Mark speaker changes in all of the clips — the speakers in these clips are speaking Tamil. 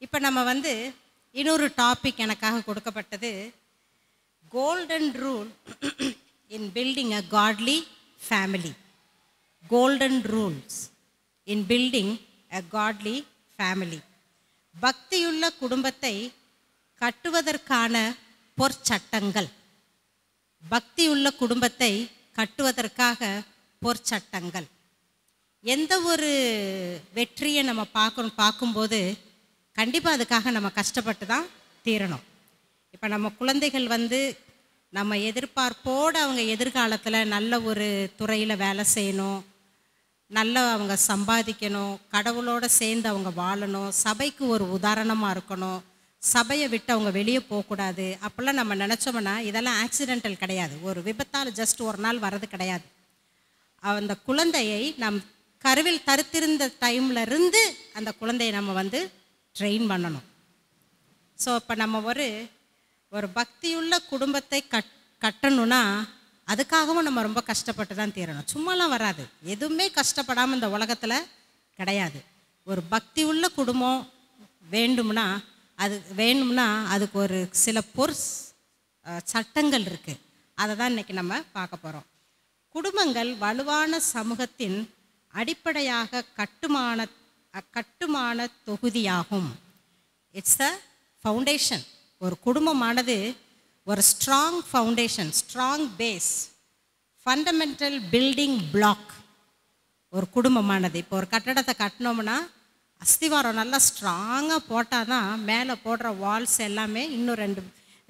Speaker 1: இப்போ நம்ம இன்னொரு டாபிக் எனக்காக கொடுக்கப்பட்டது, golden rule in building a godly family. Golden rules in building a godly family. பக்தியுள்ள குடும்பத்தை கட்டுவதற்கான பொற்சட்டங்கள். பக்தியுள்ள குடும்பத்தை கட்டுவதற்காக பொற்சட்டங்கள். எந்த ஒரு வெற்றியை நம்ம பார்க்கும்போது கண்டிப்பாக அதுக்காக நம்ம கஷ்டப்பட்டு தான் தீரணும். இப்போ நம்ம குழந்தைகள் நம்ம எதிர்பார்ப்போடு அவங்க எதிர்காலத்தில் நல்ல ஒரு துறையில் வேலை செய்யணும், நல்லா அவங்க சம்பாதிக்கணும், கடவுளோடு சேர்ந்து அவங்க வாழணும், சபைக்கு ஒரு உதாரணமாக இருக்கணும், சபையை விட்டு அவங்க வெளியே போகக்கூடாது. அப்போல்லாம் நம்ம நினச்சோம்னா இதெல்லாம் ஆக்சிடென்டல் கிடையாது. ஒரு விபத்தால் ஜஸ்ட் ஒரு நாள் வர்றது கிடையாது. அந்த குழந்தையை நம் கருவில் தரித்திருந்த டைமில் இருந்து அந்த குழந்தையை நம்ம ட்ரெயின் பண்ணணும். ஸோ இப்போ நம்ம ஒரு பக்தியுள்ள குடும்பத்தை கட்டணும்னா அதுக்காகவும் நம்ம ரொம்ப கஷ்டப்பட்டு தான் தீரணும். சும்மாலாம் வராது. எதுவுமே கஷ்டப்படாமல் இந்த உலகத்தில் கிடையாது. ஒரு பக்தி உள்ள குடும்பம் வேண்டும்னா அதுக்கு ஒரு சில சட்டங்கள் இருக்குது. அதை தான் இன்றைக்கி நம்ம பார்க்க போகிறோம். குடும்பங்கள் வலுவான சமூகத்தின் அடிப்படையாக கட்டுமான தொகுதியாகும். It's a foundation. ஒரு குடும்பமானது ஒரு strong foundation, strong base, fundamental building block. ஒரு குடும்பமானது இப்போ ஒரு கட்டடத்தை கட்டினோம்னா அஸ்திவாரம் நல்லா ஸ்ட்ராங்காக போட்டால் தான் மேலே போடுற வால்ஸ் எல்லாமே இன்னும்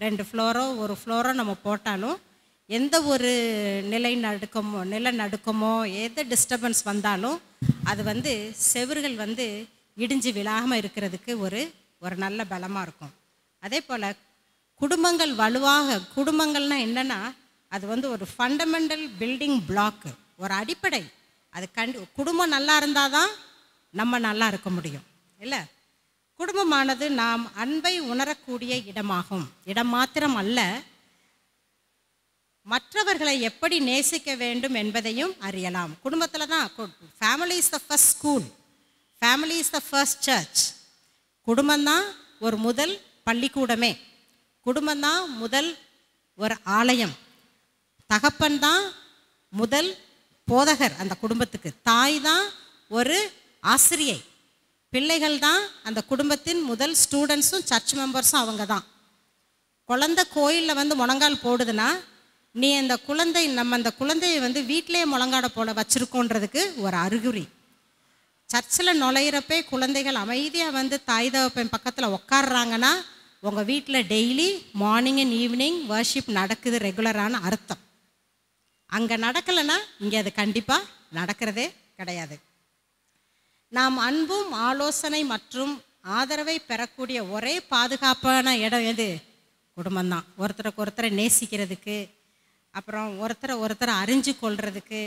Speaker 1: ரெண்டு ஃப்ளோரோ ஒரு ஃப்ளோரோ நம்ம போட்டாலும் எந்த ஒரு நிலநடுக்கமோ எந்த டிஸ்டர்பன்ஸ் வந்தாலும் அது செவுறுகள் இடிஞ்சு விழாமல் இருக்கிறதுக்கு ஒரு நல்ல பலமாக இருக்கும். அதே போல் குடும்பங்கள்னால் என்னென்னா அது ஒரு ஃபண்டமெண்டல் பில்டிங் பிளாக்கு, ஒரு அடிப்படை. அது குடும்பம் நல்லா இருந்தால் தான் நம்ம நல்லா இருக்க முடியும் இல்லை? குடும்பமானது நாம் அன்பை உணரக்கூடிய இடம் மாத்திரம் அல்ல, மற்றவர்களை எப்படி நேசிக்க வேண்டும் என்பதையும் அறியலாம். குடும்பத்தில் தான் family is the first school, family is the first church. குடும்பம்தான் ஒரு முதல் பள்ளிக்கூடமே, குடும்பம்தான் முதல் ஒரு ஆலயம், தகப்பன் தான் முதல் போதகர் அந்த குடும்பத்துக்கு, தாய் தான் ஒரு ஆசிரியை, பிள்ளைகள் தான் அந்த குடும்பத்தின் முதல் ஸ்டூடெண்ட்ஸும் சர்ச் மெம்பர்ஸும் அவங்க தான். குழந்தை கோயிலில் முழங்கால் போடுதுன்னா நீ அந்த குழந்தையை வீட்டிலேயே முழங்காட போல வச்சுருக்கோன்றதுக்கு ஒரு அறிகுறி. சர்ச்சில் நுழையிறப்பே குழந்தைகள் அமைதியாக தாய் தகப்பன் பக்கத்தில் உட்காடுறாங்கன்னா உங்கள் வீட்டில் daily morning and evening worship நடக்குது, ரெகுலரான அர்த்தம். அங்கே நடக்கலைன்னா இங்கே அது கண்டிப்பாக நடக்கிறதே கிடையாது. நாம் அன்பும் ஆலோசனை மற்றும் ஆதரவை பெறக்கூடிய ஒரே பாதுகாப்பான இடம் எது? குடும்பம்தான். ஒருத்தருக்கு ஒருத்தரை நேசிக்கிறதுக்கு, அப்புறம் ஒருத்தரை அறிஞ்சு கொள்றதுக்கு,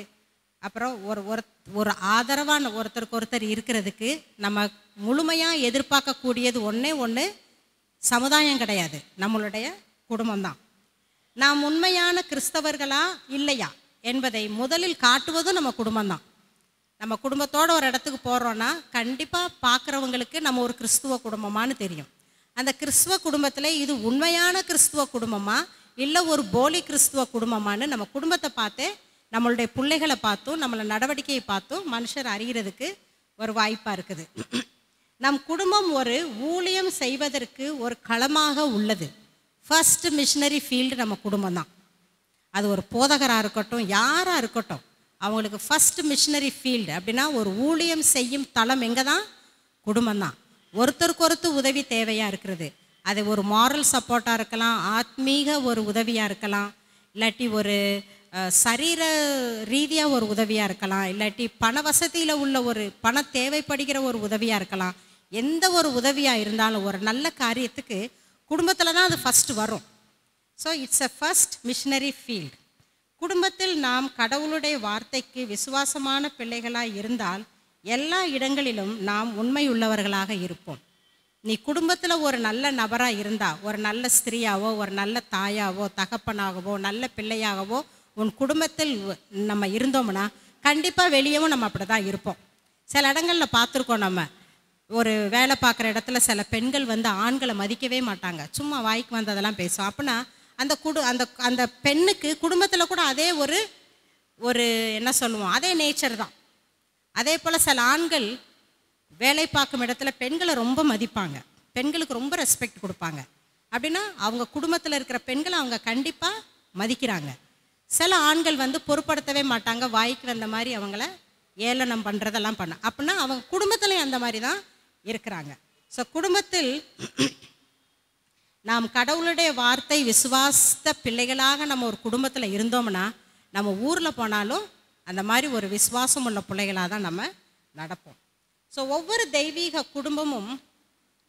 Speaker 1: அப்புறம் ஒரு ஆதரவான ஒருத்தருக்கு ஒருத்தர் இருக்கிறதுக்கு நம்ம முழுமையாக எதிர்பார்க்கக்கூடியது ஒன்று சமுதாயம் கிடையாது, நம்மளுடைய குடும்பம்தான். நாம் உண்மையான கிறிஸ்தவர்களா இல்லையா என்பதை முதலில் காட்டுவதும் நம்ம குடும்பம்தான். நம்ம குடும்பத்தோடு ஒரு இடத்துக்கு போகிறோன்னா கண்டிப்பாக பார்க்குறவங்களுக்கு நம்ம ஒரு கிறிஸ்துவ குடும்பமானு தெரியும். அந்த கிறிஸ்துவ குடும்பத்தில் இது உண்மையான கிறிஸ்துவ குடும்பமா இல்லை ஒரு போலி கிறிஸ்துவ குடும்பமானு நம்ம குடும்பத்தை பார்த்தே, நம்மளுடைய பிள்ளைகளை பார்த்தும் நம்மளை நடவடிக்கையை பார்த்தும் மனுஷர் அறிகிறதுக்கு ஒரு வாய்ப்பாக இருக்குது. நம் குடும்பம் ஒரு ஊழியம் செய்வதற்கு ஒரு களமாக உள்ளது. ஃபர்ஸ்ட் மிஷனரி ஃபீல்டு நம்ம குடும்பம் தான். அது ஒரு போதகராக இருக்கட்டும், யாராக இருக்கட்டும், அவங்களுக்கு ஃபர்ஸ்ட் மிஷனரி ஃபீல்டு அப்படின்னா ஒரு ஊழியம் செய்யும் தளம் எங்கே தான்? குடும்பம்தான். ஒருத்தருக்கு ஒருத்தர் உதவி தேவையாக இருக்கிறது. அது ஒரு மாரல் சப்போர்ட்டாக இருக்கலாம், ஆத்மீக ஒரு உதவியாக இருக்கலாம், இல்லாட்டி ஒரு சரீர ரீதியாக ஒரு உதவியாக இருக்கலாம், இல்லாட்டி பண வசதியில் உள்ள ஒரு பண தேவைப்படுகிற ஒரு உதவியாக இருக்கலாம். எந்த ஒரு உதவியாக இருந்தாலும் ஒரு நல்ல காரியத்துக்கு குடும்பத்தில் தான் அது ஃபஸ்ட்டு வரும். So it's a first missionary field. குடும்பத்தில் நாம் கடவுளுடைய வார்த்தைக்கு விசுவாசமான பிள்ளைகளாக இருந்தால் எல்லா இடங்களிலும் நாம் உண்மையுள்ளவர்களாக இருப்போம். நீ குடும்பத்தில் ஒரு நல்ல நபராக இருந்தால், ஒரு நல்ல ஸ்திரீயாவோ ஒரு நல்ல தாயாவோ தகப்பனாகவோ நல்ல பிள்ளையாகவோ உன் குடும்பத்தில் நம்ம இருந்தோம்னா கண்டிப்பாக வெளியவும் நம்ம அப்படி தான் இருப்போம். சில இடங்களில் பார்த்துருக்கோம், நம்ம ஒரு வேலை பார்க்குற இடத்துல சில பெண்கள் வந்து ஆண்களை மதிக்கவே மாட்டாங்க, சும்மா வாய்க்கு வந்ததெல்லாம் பேசும். அப்படின்னா அந்த அந்த அந்த பெண்ணுக்கு குடும்பத்தில் கூட அதே ஒரு என்ன சொல்லுவோம், அதே நேச்சர் தான். அதே போல் சில ஆண்கள் வேலை பார்க்கும் இடத்துல பெண்களை ரொம்ப மதிப்பாங்க, பெண்களுக்கு ரொம்ப ரெஸ்பெக்ட் கொடுப்பாங்க. அப்படின்னா அவங்க குடும்பத்தில் இருக்கிற பெண்களை அவங்க கண்டிப்பாக மதிக்கிறாங்க. சில ஆண்கள் வந்து பொருட்படுத்தவே மாட்டாங்க, வாய்க்கு வந்த மாதிரி அவங்கள ஏளனம் பண்ணுறதெல்லாம் அப்படின்னா அவங்க குடும்பத்துலேயும் அந்த மாதிரி தான் இருக்கிறாங்க. ஸோ குடும்பத்தில் நாம் கடவுளுடைய வார்த்தை விசுவாச பிள்ளைகளாக நம்ம ஒரு குடும்பத்தில் இருந்தோம்னா நம்ம ஊரில் போனாலும் அந்த மாதிரி ஒரு விசுவாசம் உள்ள பிள்ளைகளாக தான் நம்ம நடப்போம். ஸோ ஒவ்வொரு தெய்வீக குடும்பமும்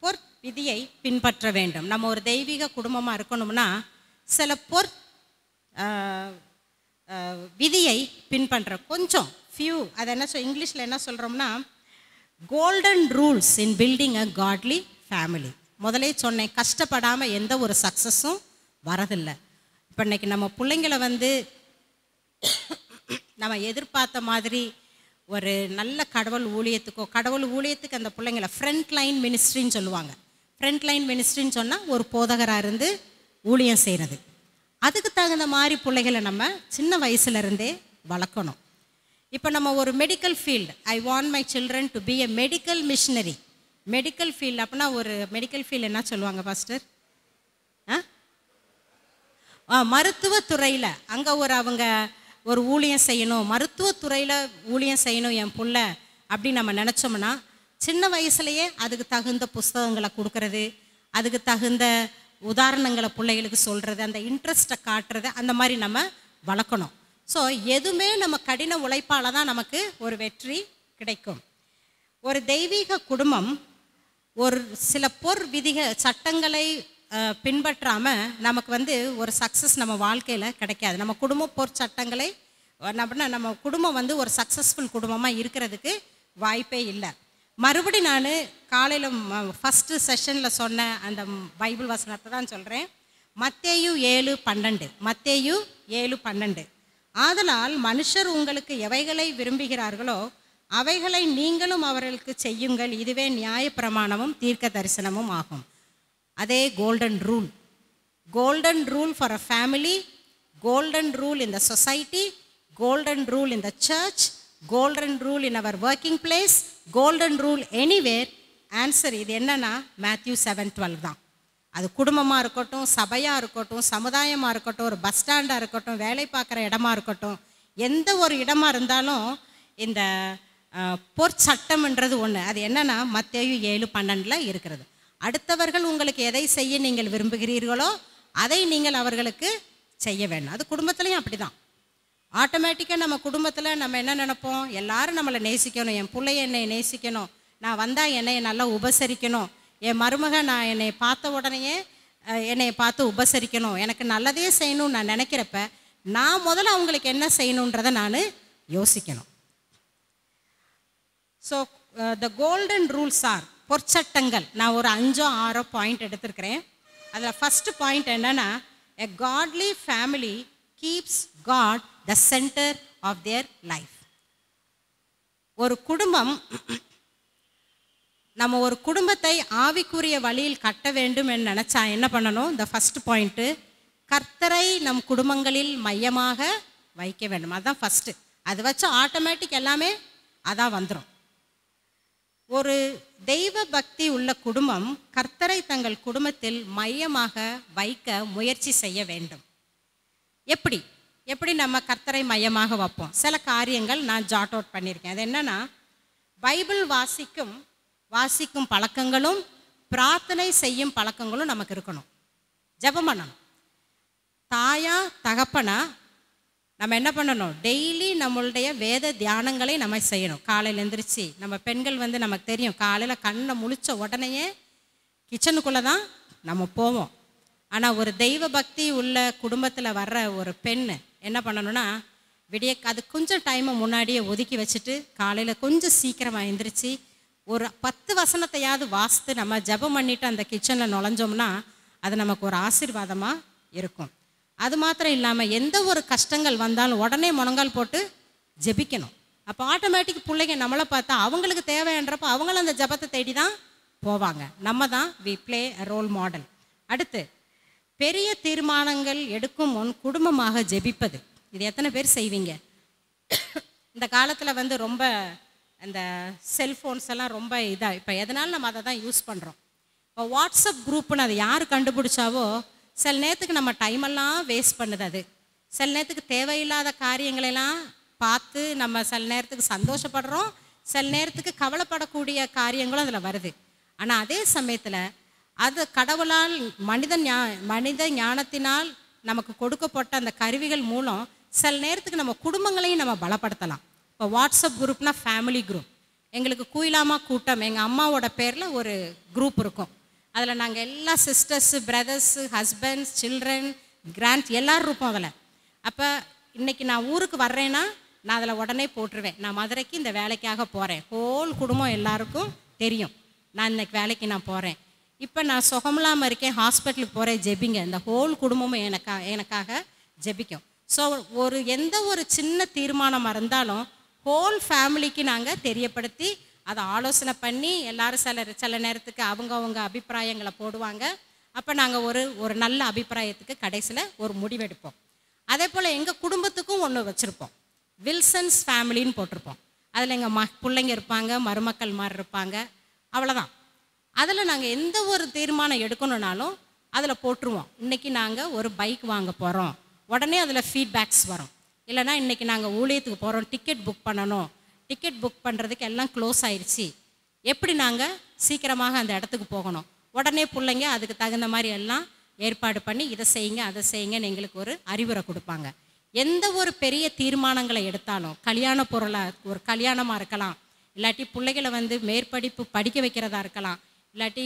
Speaker 1: பொற் விதியை பின்பற்ற வேண்டும். நம்ம ஒரு தெய்வீக குடும்பமாக இருக்கணும்னா சில விதியை பின்பற்ற கொஞ்சம் ஃபியூ, அதை என்ன இங்கிலீஷில் என்ன சொல்கிறோம்னா golden rules in building a godly family. முதலே சொன்னேன், கஷ்டப்படாமல் எந்த ஒரு சக்ஸஸும் வரதில்லை. இப்போ இன்றைக்கி நம்ம பிள்ளைங்களை வந்து நம்ம எதிர்பார்த்த மாதிரி ஒரு நல்ல கடவுள் ஊழியத்துக்கு அந்த பிள்ளைங்களை ஃப்ரண்ட் லைன் மினிஸ்ட்ரின்னு சொல்லுவாங்க. ஃப்ரண்ட் லைன் மினிஸ்ட்ரின்னு சொன்னால் ஒரு போதகராக இருந்து ஊழியம் செய்கிறது. அதுக்கு தகுந்த மாதிரி பிள்ளைகளை நம்ம சின்ன வயசுலேருந்தே வளர்க்கணும். இப்போ நம்ம ஒரு medical field, I want my children to be a medical missionary. Medical field அப்படின்னா ஒரு மெடிக்கல் ஃபீல்டு என்ன சொல்லுவாங்க பாஸ்டர்? மருத்துவத்துறையில் அங்கே அவங்க ஒரு ஊழியம் செய்யணும், மருத்துவத்துறையில் ஊழியம் செய்யணும் என் புள்ள அப்படின்னு நம்ம நினச்சோம்னா சின்ன வயசுலேயே அதுக்கு தகுந்த புஸ்தகங்களை கொடுக்கறது, அதுக்கு தகுந்த உதாரணங்களை பிள்ளைகளுக்கு சொல்கிறது, அந்த இன்ட்ரெஸ்ட்டை காட்டுறது, அந்த மாதிரி நம்ம வளர்க்கணும். ஸோ எதுவுமே நம்ம கடின உழைப்பால் தான் நமக்கு ஒரு வெற்றி கிடைக்கும். ஒரு தெய்வீக குடும்பம் ஒரு சில சட்டங்களை பின்பற்றாமல் நமக்கு வந்து ஒரு சக்ஸஸ் நம்ம வாழ்க்கையில் கிடைக்காது. நம்ம குடும்ப சட்டங்களை நம்ம குடும்பம் வந்து ஒரு சக்ஸஸ்ஃபுல் குடும்பமாக இருக்கிறதுக்கு வாய்ப்பே இல்லை. மறுபடி நான் காலையில் ஃபஸ்ட்டு செஷனில் சொன்ன அந்த பைபிள் வசனத்தை தான் சொல்கிறேன். மத்தேயு 7:12. மத்தேயு 7:12. ஆதலால் மனுஷர் உங்களுக்கு எவைகளை விரும்புகிறார்களோ அவைகளை நீங்களும் அவர்களுக்கு செய்யுங்கள், இதுவே நியாயப்பிரமாணமும் தீர்க்க தரிசனமும் ஆகும். அதே golden rule for a family, golden rule in the society, golden rule in the church, golden rule in our working place, golden rule anywhere. Answer இது என்னன்னா மேத்யூ 7:12 தான். அது குடும்பமாக இருக்கட்டும், சபையாக இருக்கட்டும், சமுதாயமாக இருக்கட்டும், ஒரு பஸ் ஸ்டாண்டாக இருக்கட்டும், வேலை பார்க்குற இடமா இருக்கட்டும், எந்த ஒரு இடமா இருந்தாலும் இந்த பொற்சட்டம்ன்றது ஒன்று. அது என்னன்னா மத்தேயு 7:12 இருக்கிறது. அடுத்தவர்கள் உங்களுக்கு எதை செய்ய நீங்கள் விரும்புகிறீர்களோ அதை நீங்கள் அவர்களுக்கு செய்ய வேண்டும். அது குடும்பத்துலேயும் அப்படி தான். ஆட்டோமேட்டிக்காக நம்ம குடும்பத்தில் நம்ம என்ன நினைப்போம், எல்லாரும் நம்மளை நேசிக்கணும், என் பிள்ளைய என்னை நேசிக்கணும், நான் வந்தால் என்னை நல்லா உபசரிக்கணும், என் மருமக நான் என்னை பார்த்த உடனேயே என்னை பார்த்து உபசரிக்கணும், எனக்கு நல்லதே செய்யணும்னு நான் நினைக்கிறப்ப நான் முதல்ல அவங்களுக்கு என்ன செய்யணுன்றதை நான் யோசிக்கணும். So the golden rules are பொற்சட்டங்கள். நான் ஒரு 5-6 பாயிண்ட் எடுத்திருக்கிறேன். அதில் ஃபஸ்ட்டு பாயிண்ட் என்னென்னா, a godly family keeps God the center of their life. ஒரு குடும்பம், நம்ம ஒரு குடும்பத்தை ஆவிக்குரிய வழியில் கட்ட வேண்டும் என்று நினச்சா என்ன பண்ணணும்? இந்த ஃபஸ்ட்டு பாயிண்ட்டு, கர்த்தரை நம் குடும்பங்களில் மையமாக வைக்க வேண்டும். அதுதான் ஃபஸ்ட்டு. அது வச்சு ஆட்டோமேட்டிக் எல்லாமே அதான் வந்துடும். ஒரு தெய்வ பக்தி உள்ள குடும்பம் கர்த்தரை தங்கள் குடும்பத்தில் மையமாக வைக்க முயற்சி செய்ய வேண்டும். எப்படி நம்ம கர்த்தரை மையமாக வைப்போம்? சில காரியங்கள் நான் ஜாட் அவுட் பண்ணியிருக்கேன். அது என்னன்னா, பைபிள் வாசிக்கும் பழக்கங்களும் பிரார்த்தனை செய்யும் பழக்கங்களும் நமக்கு இருக்கணும். ஜெபம் பண்ணணும். தாயா தகப்பனா நம்ம என்ன பண்ணணும்? டெய்லி நம்மளுடைய வேத தியானங்களை நம்ம செய்யணும். காலையில் எழுந்திரிச்சு நம்ம பெண்கள் வந்து நமக்கு தெரியும், காலையில் கண்ணை முழிச்ச உடனேயே கிச்சனுக்குள்ளே தான் நம்ம போவோம். ஆனால் ஒரு தெய்வ பக்தி உள்ள குடும்பத்தில் வர்ற ஒரு பெண் என்ன பண்ணணும்னா, அது கொஞ்சம் டைமை முன்னாடியே ஒதுக்கி வச்சுட்டு காலையில் கொஞ்சம் சீக்கிரமாக எழுந்திரிச்சு ஒரு 10 வசனத்தையாவது வாசித்து நம்ம ஜெபம் பண்ணிவிட்டு அந்த கிச்சனில் நுழைஞ்சோம்னா அது நமக்கு ஒரு ஆசீர்வாதமாக இருக்கும். அது மாத்திரம் இல்லாமல் எந்த ஒரு கஷ்டங்கள் வந்தாலும் உடனே முழங்கால் போட்டு ஜெபிக்கணும். அப்போ ஆட்டோமேட்டிக் பிள்ளைங்க நம்மளை பார்த்தா அவங்களுக்கு தேவைன்றப்போ அவங்களும் அந்த ஜபத்தை தேடி தான் போவாங்க. நம்ம தான் we play a role model. அடுத்து, பெரிய தீர்மானங்கள் எடுக்கும் முன் குடும்பமாக ஜெபிப்பது. இது எத்தனை பேர் செய்வீங்க? இந்த காலத்தில் வந்து ரொம்ப அந்த செல்ஃபோன்ஸ் எல்லாம் ரொம்ப இதாக, இப்போ எதனால நம்ம அதை தான் யூஸ் பண்ணுறோம். இப்போ வாட்ஸ்அப் குரூப்புன்னு அதை யார் கண்டுபிடிச்சாவோ சில நேரத்துக்கு நம்ம டைமெல்லாம் வேஸ்ட் பண்ணுது. அது சில நேரத்துக்கு தேவையில்லாத காரியங்களெல்லாம் பார்த்து நம்ம சில நேரத்துக்கு சந்தோஷப்படுறோம், சில நேரத்துக்கு கவலைப்படக்கூடிய காரியங்களும் அதில் வருது. ஆனால் அதே சமயத்தில் அது கடவுளால் மனித ஞானத்தினால் நமக்கு கொடுக்கப்பட்ட அந்த கருவிகள் மூலம் சில நேரத்துக்கு நம்ம குடும்பங்களையும் நம்ம பலப்படுத்தலாம். இப்போ வாட்ஸ்அப் குரூப்னா ஃபேமிலி குரூப். எங்களுக்கு குயிலாமா கூட்டம் எங்கள் அம்மாவோட பேரில் ஒரு குரூப் இருக்கும். அதில் நாங்கள் எல்லா sisters, brothers, husbands, children, grand எல்லோரும் இருப்போம் அதில். அப்போ இன்றைக்கி நான் ஊருக்கு வர்றேன்னா நான் அதில் உடனே போட்டுருவேன், நான் மதுரைக்கு இந்த வேலைக்காக போகிறேன். ஹோல் குடும்பம் எல்லாருக்கும் தெரியும் நான் இன்னைக்கு வேலைக்கு நான் போகிறேன். இப்போ நான் சுகமில்லாமல் இருக்கேன், ஹாஸ்பிட்டலுக்கு போகிறேன், ஜெபிங்க. இந்த ஹோல் குடும்பமும் எனக்காக ஜெபிக்கும். ஸோ எந்த ஒரு சின்ன தீர்மானமாக இருந்தாலும் ஹோல் ஃபேமிலிக்கு நாங்கள் தெரியப்படுத்தி அதை ஆலோசனை பண்ணி எல்லாரும் சில நேரத்துக்கு அவங்க அபிப்பிராயங்களை போடுவாங்க. அப்போ நாங்கள் ஒரு நல்ல அபிப்பிராயத்துக்கு கடைசியில் ஒரு முடிவெடுப்போம். அதே போல் எங்கள் குடும்பத்துக்கும் ஒன்று வச்சுருப்போம், வில்சன்ஸ் ஃபேமிலின்னு போட்டிருப்போம். அதில் எங்கள் பிள்ளைங்க இருப்பாங்க, மருமக்கள் மாதிரி இருப்பாங்க, அவ்வளோதான். அதில் நாங்கள் எந்த ஒரு தீர்மானம் எடுக்கணுன்னாலும் அதில் போட்டுருவோம். இன்றைக்கி நாங்கள் ஒரு பைக் வாங்க போகிறோம், உடனே அதில் ஃபீட்பேக்ஸ் வரும். இல்லைனா இன்றைக்கி நாங்கள் ஊழியத்துக்கு போகிறோம், டிக்கெட் புக் பண்ணணும், டிக்கெட் புக் பண்ணுறதுக்கு எல்லாம் க்ளோஸ் ஆயிடுச்சு, எப்படி நாங்கள் சீக்கிரமாக அந்த இடத்துக்கு போகணும், உடனே பிள்ளைங்க அதுக்கு தகுந்த மாதிரி எல்லாம் ஏற்பாடு பண்ணி இதை செய்யுங்க அதை செய்யுங்கன்னு எங்களுக்கு ஒரு அறிவுரை கொடுப்பாங்க. எந்த ஒரு பெரிய தீர்மானங்களை எடுத்தாலும், கல்யாண பொருளாக ஒரு கல்யாணமாக இருக்கலாம், இல்லாட்டி பிள்ளைகளை வந்து மேற்படிப்பு படிக்க வைக்கிறதா இருக்கலாம், இல்லாட்டி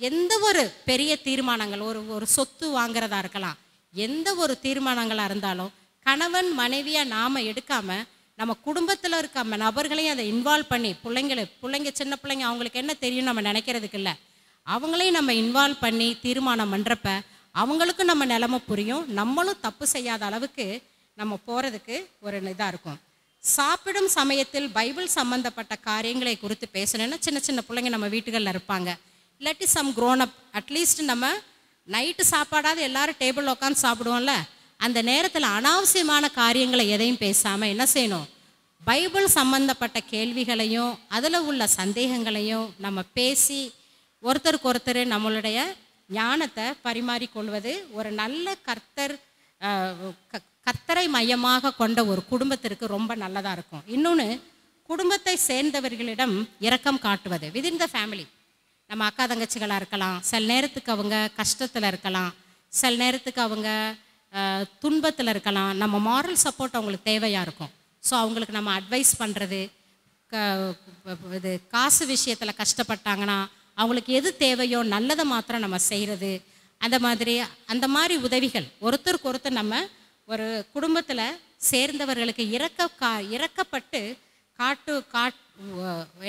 Speaker 1: எந்த ஒரு பெரிய தீர்மானங்கள், ஒரு சொத்து வாங்கிறதா இருக்கலாம், எந்த ஒரு தீர்மானங்களாக இருந்தாலும் கணவன் மனைவியாக நாம் எடுக்காமல் நம்ம குடும்பத்தில் இருக்க நபர்களையும் அதை இன்வால்வ் பண்ணி, பிள்ளைங்க சின்ன பிள்ளைங்க அவங்களுக்கு என்ன தெரியும் நம்ம நினைக்கிறதுக்கு இல்லை, அவங்களையும் நம்ம இன்வால்வ் பண்ணி தீர்மானம் பண்ணுறப்ப அவங்களுக்கும் நம்ம நிலைமை புரியும், நம்மளும் தப்பு செய்யாத அளவுக்கு நம்ம போகிறதுக்கு ஒரு இதாக இருக்கும். சாப்பிடும் சமயத்தில் பைபிள் சம்மந்தப்பட்ட காரியங்களை குறித்து பேசணுன்னா சின்ன பிள்ளைங்க நம்ம வீட்டுகளில் இருப்பாங்க, இல்லாட்டி சம் க்ரோன் அப், அட்லீஸ்ட் நம்ம நைட்டு சாப்பாடாவது எல்லோரும் டேபிளில் உட்காந்து சாப்பிடுவோம்ல, அந்த நேரத்தில் அனாவசியமான காரியங்களை எதையும் பேசாமல் என்ன செய்யணும், பைபிள் சம்பந்தப்பட்ட கேள்விகளையும் அதில் உள்ள சந்தேகங்களையும் நம்ம பேசி ஒருத்தருக்கு ஒருத்தர் நம்மளுடைய ஞானத்தை பரிமாறிக்கொள்வது ஒரு நல்ல கர்த்தரை மையமாக கொண்ட ஒரு குடும்பத்திற்கு ரொம்ப நல்லதாக இருக்கும். இன்னொன்று, குடும்பத்தை சேர்ந்தவர்களிடம் இரக்கம் காட்டுவது விதின் த ஃபேமிலி. நம்ம அக்கா தங்கச்சிகளாக இருக்கலாம், சில நேரத்துக்கு அவங்க கஷ்டத்தில் இருக்கலாம், சில நேரத்துக்கு அவங்க துன்பத்தில் இருக்கலாம், நம்ம மாரல் சப்போர்ட் அவங்களுக்கு தேவையாக இருக்கும். ஸோ அவங்களுக்கு நம்ம அட்வைஸ் பண்ணுறது, இது காசு விஷயத்தில் கஷ்டப்பட்டாங்கன்னா அவங்களுக்கு எது தேவையோ நல்லதை மாத்திரம் நம்ம செய்கிறது, அந்த மாதிரி உதவிகள் ஒருத்தருக்கு ஒருத்தர் நம்ம ஒரு குடும்பத்தில் சேர்ந்தவர்களுக்கு இறக்கப்பட்டு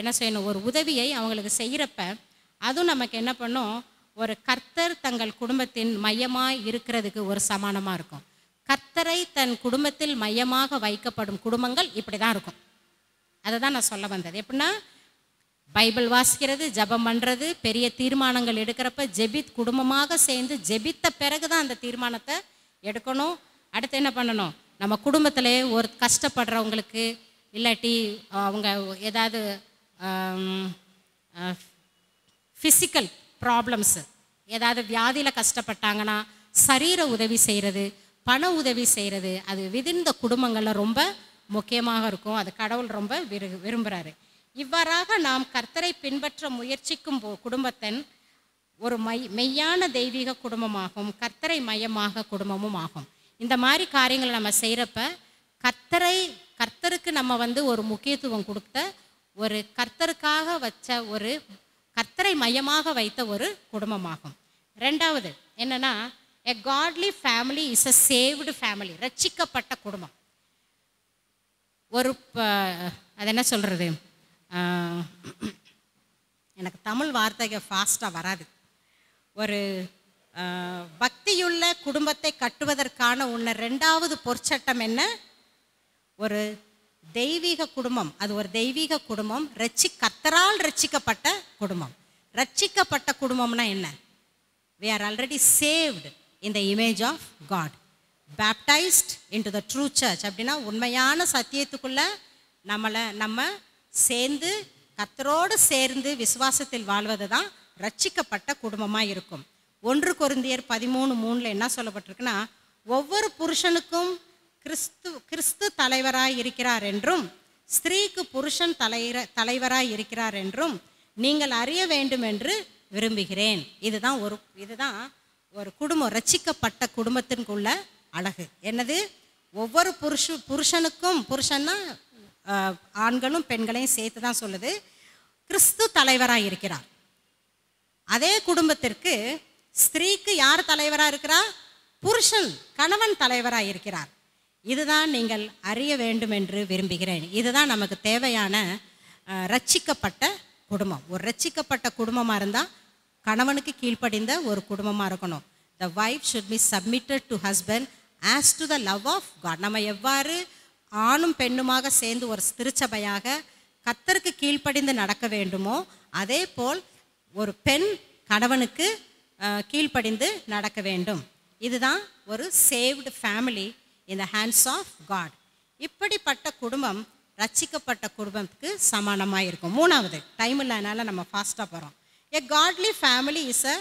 Speaker 1: என்ன செய்யணும், ஒரு உதவியை அவங்களுக்கு செய்கிறப்ப அதுவும் நமக்கு என்ன பண்ணும், ஒரு கர்த்தர் தங்கள் குடும்பத்தின் மையமாக இருக்கிறதுக்கு ஒரு சமானமாக இருக்கும். கர்த்தரை தன் குடும்பத்தில் மையமாக வைக்கப்படும் குடும்பங்கள் இப்படி தான் இருக்கும். அதை தான் நான் சொல்ல வந்தது. எப்படின்னா, பைபிள் வாசிக்கிறது, ஜெபம் பண்ணுறது, பெரிய தீர்மானங்கள் எடுக்கிறப்ப குடும்பமாக சேர்ந்து ஜெபித்த பிறகு தான் அந்த தீர்மானத்தை எடுக்கணும். அடுத்து என்ன பண்ணணும், நம்ம குடும்பத்தில் ஒரு கஷ்டப்படுறவங்களுக்கு, இல்லாட்டி அவங்க ஏதாவது ஃபிசிக்கல் ப்ராப்ளம்ஸு, ஏதாவது வியாதியில் கஷ்டப்பட்டாங்கன்னா சரீர உதவி செய்கிறது, பண உதவி செய்கிறது, அது விதின் த குடும்பங்களில் ரொம்ப முக்கியமாக இருக்கும். அது கடவுள் ரொம்ப விரும்புகிறாரு. இவ்வாறாக நாம் கர்த்தரை பின்பற்ற முயற்சிக்கும் குடும்பத்தின் ஒரு மெய்யான தெய்வீக குடும்பமாகும், கர்த்தரை மையமாக குடும்பமும் ஆகும். இந்த மாதிரி காரியங்களை நம்ம செய்கிறப்ப கர்த்தருக்கு நம்ம வந்து ஒரு முக்கியத்துவம் கொடுத்த ஒரு கர்த்தருக்காக வச்ச ஒரு கர்த்தரை மையமாக வைத்த ஒரு குடும்பமாகும். ரெண்டாவது என்னன்னா, a godly family is a saved family. ரட்சிக்கப்பட்ட குடும்பம். அது என்ன சொல்கிறது, எனக்கு தமிழ் வார்த்தைகள் ஃபாஸ்ட்டாக வராது. ஒரு பக்தியுள்ள குடும்பத்தை கட்டுவதற்கான ரெண்டாவது பொற்சட்டம் என்ன, ஒரு தெய்வீக குடும்பம், அது ஒரு தெய்வீக குடும்பம், கர்த்தரால் ரட்சிக்கப்பட்ட குடும்பம். ரட்சிக்கப்பட்ட குடும்பம்னா என்ன? We are already saved in the image of God, baptized into the true church. அப்படின்னா உண்மையான சத்தியத்துக்குள்ள நம்ம சேர்ந்து கர்த்தரோடு சேர்ந்து விசுவாசத்தில் வாழ்வது தான் ரட்சிக்கப்பட்ட குடும்பமாக இருக்கும். 1 கொரிந்தியர் 13:3 என்ன சொல்லப்பட்டிருக்குன்னா, ஒவ்வொரு புருஷனுக்கும் கிறிஸ்து தலைவராய் இருக்கிறார் என்றும் ஸ்திரீக்கு புருஷன் தலைவராய் இருக்கிறார் என்றும் நீங்கள் அறிய வேண்டும் என்று விரும்புகிறேன். இதுதான் ஒரு குடும்பம், ரட்சிக்கப்பட்ட குடும்பத்திற்குள்ள அழகு. என்னது? ஒவ்வொரு புருஷனுக்கும், புருஷன்னா ஆண்களும் பெண்களையும் சேர்த்து தான் சொல்லுது, கிறிஸ்து தலைவராக இருக்கிறார். அதே குடும்பத்திற்கு ஸ்திரீக்கு யார் தலைவராக இருக்கிறார்? புருஷன், கணவன் தலைவராக இருக்கிறார். இதுதான் நீங்கள் அறிய வேண்டும் என்று விரும்புகிறேன். இதுதான் நமக்கு தேவையான ரட்சிக்கப்பட்ட குடும்பம். ஒரு ரட்சிக்கப்பட்ட குடும்பமாக இருந்தால் கணவனுக்கு கீழ்ப்படிந்த ஒரு குடும்பமாக இருக்கணும். The wife should be submitted to husband as to the love of God. நம்ம எவ்வாறு ஆணும் பெண்ணுமாக சேர்ந்து ஒரு திருச்சபையாக கர்த்தருக்கு கீழ்ப்படிந்து நடக்க வேண்டுமோ அதே போல் ஒரு பெண் கணவனுக்கு கீழ்ப்படிந்து நடக்க வேண்டும். இதுதான் ஒரு saved family in the hands of God. இப்படிப்பட்ட குடும்பம் ரட்சிக்கப்பட்ட குடும்பத்துக்கு சமானமாக இருக்கும். 3வது, டைம் இல்லைனால நம்ம ஃபாஸ்ட்டாக போகிறோம். A godly family is a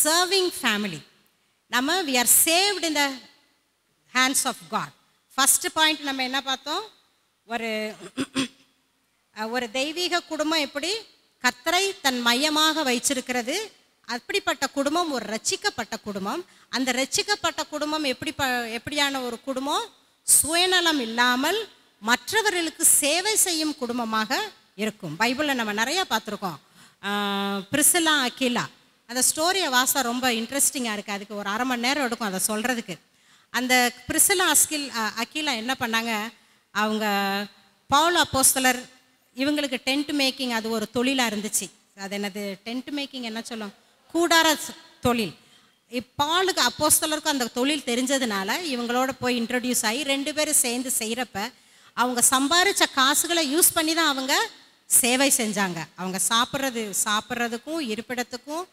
Speaker 1: serving family. we are saved in the hands of God. First point நம்ம என்ன பார்த்தோம்? ஒரு தெய்வீக குடும்பம் எப்படி கர்த்தரை தன் மையமாக வைச்சிருக்கிறது, அப்படிப்பட்ட குடும்பம் ஒரு ரட்சிக்கப்பட்ட குடும்பம். அந்த ரட்சிக்கப்பட்ட குடும்பம் எப்படியான ஒரு குடும்பம்? சுயநலம் இல்லாமல் மற்றவர்களுக்கு சேவை செய்யும் குடும்பமாக இருக்கும். பைபிளில் நம்ம நிறையா பார்த்துருக்கோம். பிரிசிலா அகிலா, அந்த ஸ்டோரியை வாசா ரொம்ப இன்ட்ரெஸ்டிங்காக இருக்குது. அதுக்கு ஒரு 1/2 மணி நேரம் எடுக்கும் அதை சொல்கிறதுக்கு. அந்த பிரிசிலா அகிலா என்ன பண்ணாங்க? அவங்க பவுல் அப்போஸ்தலர் இவங்களுக்கு டென்ட் மேக்கிங் அது ஒரு தொழிலாக இருந்துச்சு. அது என்னது டென்ட் மேக்கிங் என்ன சொல்லும்? கூடார தொழில். பாலுக்கு அப்போஸ்தலருக்கும் அந்த தொழில் தெரிஞ்சதுனால இவங்களோட போய் இன்ட்ரடியூஸ் ஆகி 2 பேரும் சேர்ந்து செய்கிறப்ப அவங்க சம்பாரித்த காசுகளை யூஸ் பண்ணி தான் அவங்க சேவை செஞ்சாங்க. அவங்க சாப்பிட்றதுக்கும் இருப்பிடத்துக்கும்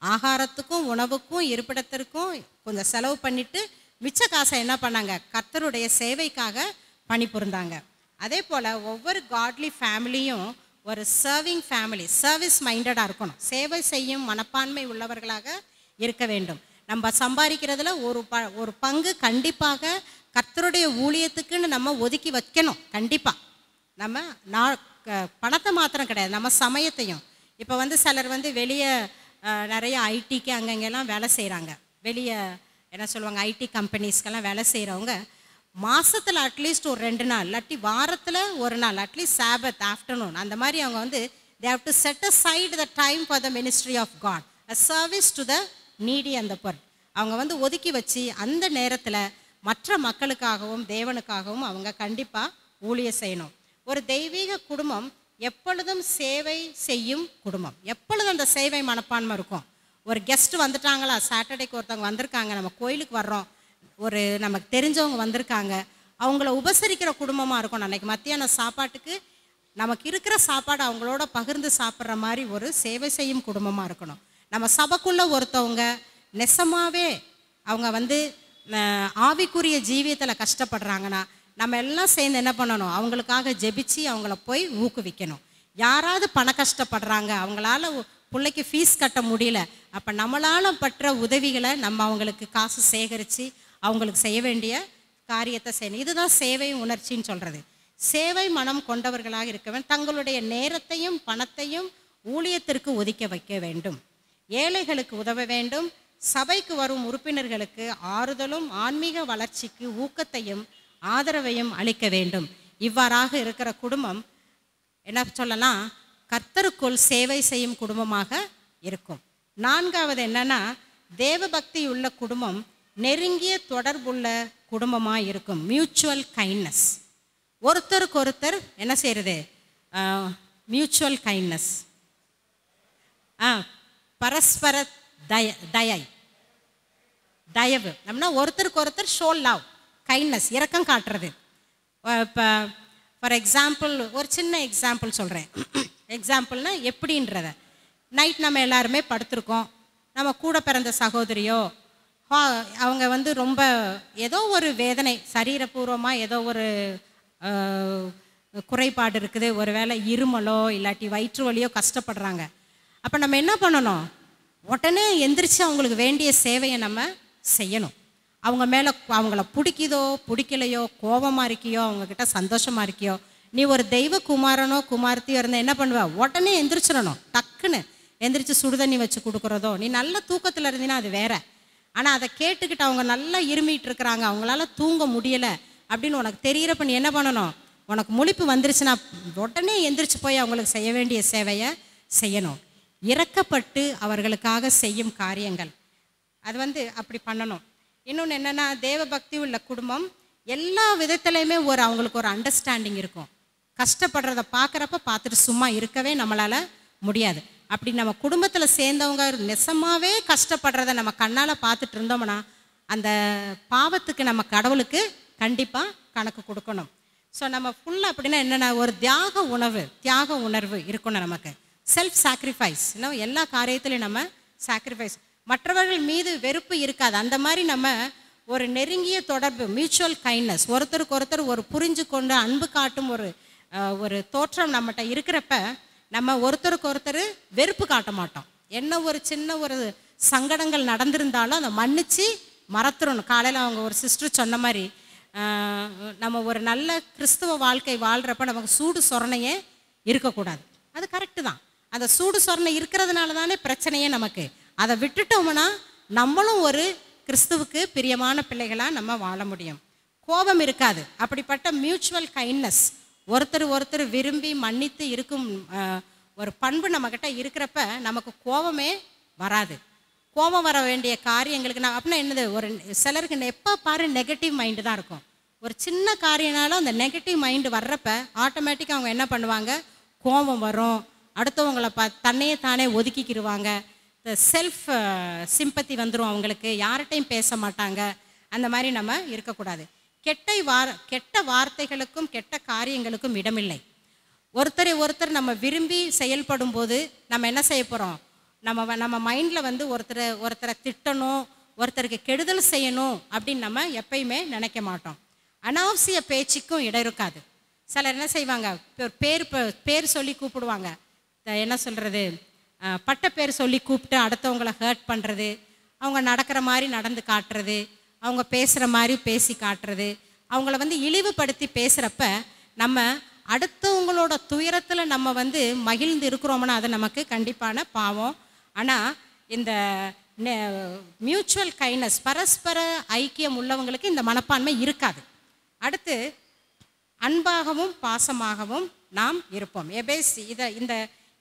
Speaker 1: ஆகாரத்துக்கும் உணவுக்கும் இருப்பிடத்திற்கும் கொஞ்சம் செலவு பண்ணிவிட்டு மிச்ச காசை என்ன பண்ணாங்க? கர்த்தருடைய சேவைக்காக பணிபுரிந்தாங்க. அதே போல் ஒவ்வொரு காட்லி ஃபேமிலியும் ஒரு சர்விங் ஃபேமிலி, சர்வீஸ் மைண்டடாக இருக்கணும். சேவை செய்யும் மனப்பான்மை உள்ளவர்களாக இருக்க வேண்டும். நம்ம சம்பாதிக்கிறதுல ஒரு பங்கு கண்டிப்பாக கர்த்தருடைய ஊழியத்துக்குன்னு நம்ம ஒதுக்கி வைக்கணும். கண்டிப்பாக நம்ம பணத்தை மாத்திரம் கிடையாது, நம்ம சமயத்தையும். இப்போ சிலர் வெளியே நிறைய ஐடிக்கு அங்கங்கெல்லாம் வேலை செய்கிறாங்க. வெளியே என்ன சொல்லுவாங்க, ஐடி கம்பெனிஸ்க்கெல்லாம் வேலை செய்கிறவங்க மாதத்தில் அட்லீஸ்ட் ஒரு 2 நாள், இல்லாட்டி வாரத்தில் 1 நாள், அட்லீஸ்ட் சாபத் ஆஃப்டர்நூன், அந்த மாதிரி அவங்க they have to set aside the time for the ministry of God, a service to the needy and the poor. அவங்க ஒதுக்கி வச்சு அந்த நேரத்தில் மற்ற மக்களுக்காகவும் தேவனுக்காகவும் அவங்க கண்டிப்பாக ஊழியம் செய்யணும். ஒரு தெய்வீக குடும்பம் எப்பொழுதும் சேவை செய்யும் குடும்பம். எப்பொழுதும் அந்த சேவை மனப்பான்மை இருக்கும். ஒரு கெஸ்ட் வந்துட்டாங்களா, சாட்டர்டேக்கு ஒருத்தவங்க வந்திருக்காங்க, நம்ம கோயிலுக்கு வர்றோம், ஒரு நமக்கு தெரிஞ்சவங்க வந்திருக்காங்க, அவங்கள உபசரிக்கிற குடும்பமாக இருக்கும். அன்றைக்கி மத்தியான சாப்பாட்டுக்கு நமக்கு இருக்கிற சாப்பாடு அவங்களோட பகிர்ந்து சாப்பிட்ற மாதிரி ஒரு சேவை செய்யும் குடும்பமாக இருக்கணும். நம்ம சபைக்குள்ளே ஒருத்தவங்க நெசமாகவே அவங்க ஆவிக்குரிய ஜீவியத்தில் கஷ்டப்படுறாங்கன்னா நம்ம எல்லாம் சேர்ந்து என்ன பண்ணணும்? அவங்களுக்காக ஜெபிச்சு அவங்கள போய் ஊக்குவிக்கணும். யாராவது பண கஷ்டப்படுறாங்க, அவங்களால பிள்ளைக்கு ஃபீஸ் கட்ட முடியல, அப்போ நம்மளால் பற்ற உதவிகளை நம்ம அவங்களுக்கு காசு சேகரித்து அவங்களுக்கு செய்ய வேண்டிய காரியத்தை செய்யணும். இதுதான் சேவை உணர்ச்சின்னு சொல்கிறது. சேவை மனம் கொண்டவர்களாக இருக்கவன் தங்களுடைய நேரத்தையும் பணத்தையும் ஊழியத்திற்கு ஒதுக்க வைக்க வேண்டும். ஏழைகளுக்கு உதவ வேண்டும். சபைக்கு வரும் உறுப்பினர்களுக்கு ஆறுதலும் ஆன்மீக வளர்ச்சிக்கு ஊக்கத்தையும் ஆதரவையும் அளிக்க வேண்டும். இவ்வாறாக இருக்கிற குடும்பம் என்ன சொல்லலாம்? கர்த்தருக்குள் சேவை செய்யும் குடும்பமாக இருக்கும். 4வது என்னன்னா, தேவபக்தி உள்ள குடும்பம் நெருங்கிய தொடர்புள்ள குடும்பமாக இருக்கும். Mutual kindness. ஒருத்தருக்கு ஒருத்தர் என்ன செய்கிறது? மியூச்சுவல் கைண்ட்னஸ், பரஸ்பர தயவு. நம்மனா ஒருத்தருக்கு ஒருத்தர் ஷோ லவ், கைண்ட்னஸ், இரக்கம் காட்டுறது. இப்போ ஃபார் எக்ஸாம்பிள் ஒரு சின்ன எக்ஸாம்பிள் சொல்கிறேன். எக்ஸாம்பிள்னா எப்படின்றத, நைட் நம்ம எல்லாருமே படுத்திருக்கோம், நம்ம கூட பிறந்த சகோதரியோ அவங்க வந்து ரொம்ப ஏதோ ஒரு வேதனை, சரீரபூர்வமாக ஏதோ ஒரு குறைபாடு இருக்குது, ஒரு வேளை இருமலோ இல்லாட்டி வயிற்று வலியோ கஷ்டப்படுறாங்க. அப்போ நம்ம என்ன பண்ணணும்? உடனே எந்திரிச்சு அவங்களுக்கு வேண்டிய சேவையை நம்ம செய்யணும். அவங்க மேலே அவங்கள பிடிக்குதோ பிடிக்கலையோ, கோபமாக இருக்கியோ, அவங்கக்கிட்ட சந்தோஷமாக இருக்கியோ, நீ ஒரு தெய்வ குமாரனோ குமாரத்தையோ இருந்தால் என்ன பண்ணுவ? உடனே எந்திரிச்சிடணும். டக்குன்னு எந்திரிச்சு சுடுதண்ணி வச்சு கொடுக்குறதோ, நீ நல்ல தூக்கத்தில் இருந்தீங்கன்னா அது வேற. ஆனால் அதை கேட்டுக்கிட்டு அவங்க நல்லா இருமிட்டு இருக்கிறாங்க, அவங்களால தூங்க முடியலை அப்படின்னு உனக்கு தெரிகிறப்ப நீ என்ன பண்ணணும்? உனக்கு முழிப்பு வந்துருச்சுன்னா உடனே எந்திரிச்சு போய் அவங்களுக்கு செய்ய வேண்டிய சேவையை செய்யணும். இரக்கப்பட்டு அவர்களுக்காக செய்யும் காரியங்கள் அது வந்து அப்படி பண்ணணும். இன்னொன்று என்னென்னா, தேவ பக்தி உள்ள குடும்பம் எல்லா விதத்துலையுமே அவங்களுக்கு ஒரு அண்டர்ஸ்டாண்டிங் இருக்கும். கஷ்டப்படுறத பார்த்துட்டு சும்மா இருக்கவே நம்மளால் முடியாது. அப்படி நம்ம குடும்பத்தில் சேர்ந்தவங்க நெசமாகவே கஷ்டப்படுறத நம்ம கண்ணால் பார்த்துட்டு இருந்தோம்னா அந்த பாவத்துக்கு நம்ம கடவுளுக்கு கண்டிப்பாக கணக்கு கொடுக்கணும். ஸோ நம்ம ஃபுல்லாக அப்படின்னா என்னென்னா, ஒரு தியாக உணர்வு இருக்கணும் நமக்கு. செல்ஃப் சாக்ரிஃபைஸ், இன்னும் எல்லா காரியத்திலையும் நம்ம சாக்ரிஃபைஸ். மற்றவர்கள் மீது வெறுப்பு இருக்காது. அந்த மாதிரி நம்ம ஒரு நெருங்கிய தொடர்பு, மியூச்சுவல் கைண்ட்னஸ், ஒருத்தருக்கு ஒருத்தர் ஒரு புரிஞ்சு கொண்டு அன்பு காட்டும் ஒரு தோற்றம் நம்மகிட்ட இருக்கிறப்ப நம்ம ஒருத்தருக்கு ஒருத்தர் வெறுப்பு காட்ட மாட்டோம். என்ன ஒரு சின்ன ஒரு சங்கடங்கள் நடந்திருந்தாலும் அதை மன்னிச்சு மறத்துடணும். காலையில் அவங்க ஒரு சிஸ்டர் சொன்ன மாதிரி, நம்ம ஒரு நல்ல கிறிஸ்துவ வாழ்க்கை வாழ்கிறப்ப நமக்கு சூடு சொரணையே இருக்கக்கூடாது. அது கரெக்டு தான். அந்த சூடு சொரணை இருக்கிறதுனால தானே பிரச்சனையே நமக்கு. அதை விட்டுட்டோம்னா நம்மளும் ஒரு கிறிஸ்துவுக்கு பிரியமான பிள்ளைகளாக நம்ம வாழ முடியும். கோபம் இருக்காது. அப்படிப்பட்ட மியூச்சுவல் கைண்ட்னஸ், ஒருத்தர் விரும்பி மன்னித்து இருக்கும் ஒரு பண்பு நம்மக்கிட்ட இருக்கிறப்ப நமக்கு கோபமே வராது. கோபம் வர வேண்டிய காரியங்களுக்கு நான் அப்படின்னா என்னது, ஒரு சிலருக்கு எப்போ பாரு நெகட்டிவ் மைண்டு தான் இருக்கும். ஒரு சின்ன காரியனாலும் அந்த நெகட்டிவ் மைண்டு வர்றப்ப ஆட்டோமேட்டிக்காக அவங்க என்ன பண்ணுவாங்க? கோபம் வரும், அடுத்தவங்களை தன்னையே தானே ஒதுக்கிக்கிடுவாங்க, செல்ஃப் சிம்பத்தி வந்துடும் அவங்களுக்கு, யார்கிட்டையும் பேச மாட்டாங்க. அந்த மாதிரி நம்ம இருக்கக்கூடாது. கெட்ட வார்த்தைகளுக்கும் கெட்ட காரியங்களுக்கும் இடமில்லை. ஒருத்தர் நம்ம விரும்பி செயல்படும் போது நம்ம என்ன செய்ய போகிறோம்? நம்ம மைண்டில் வந்து ஒருத்தரை திட்டணும், ஒருத்தருக்கு கெடுதல் செய்யணும் அப்படின்னு நம்ம எப்பயுமே நினைக்க மாட்டோம். அனாவசிய பேச்சுக்கும் இடம் இருக்காது. சிலர் என்ன செய்வாங்க, பேர் சொல்லி கூப்பிடுவாங்க, என்ன சொல்கிறது, பட்ட பேர் சொல்லி கூப்பிட்டு அடுத்தவங்களை ஹர்ட் பண்ணுறது, அவங்க நடக்கிற மாதிரி நடந்து காட்டுறது, அவங்க பேசுகிற மாதிரி பேசி காட்டுறது, அவங்கள வந்து இழிவுபடுத்தி பேசுகிறப்ப நம்ம அடுத்தவங்களோட துயரத்தில் நம்ம வந்து மகிழ்ந்து இருக்கிறோம்னா அது நமக்கு கண்டிப்பான பாவம். ஆனால் இந்த மியூச்சுவல் கைண்ட்னஸ், பரஸ்பர ஐக்கியம் உள்ளவங்களுக்கு இந்த மனப்பான்மை இருக்காது. அடுத்து அன்பாகவும் பாசமாகவும் நாம் இருப்போம்.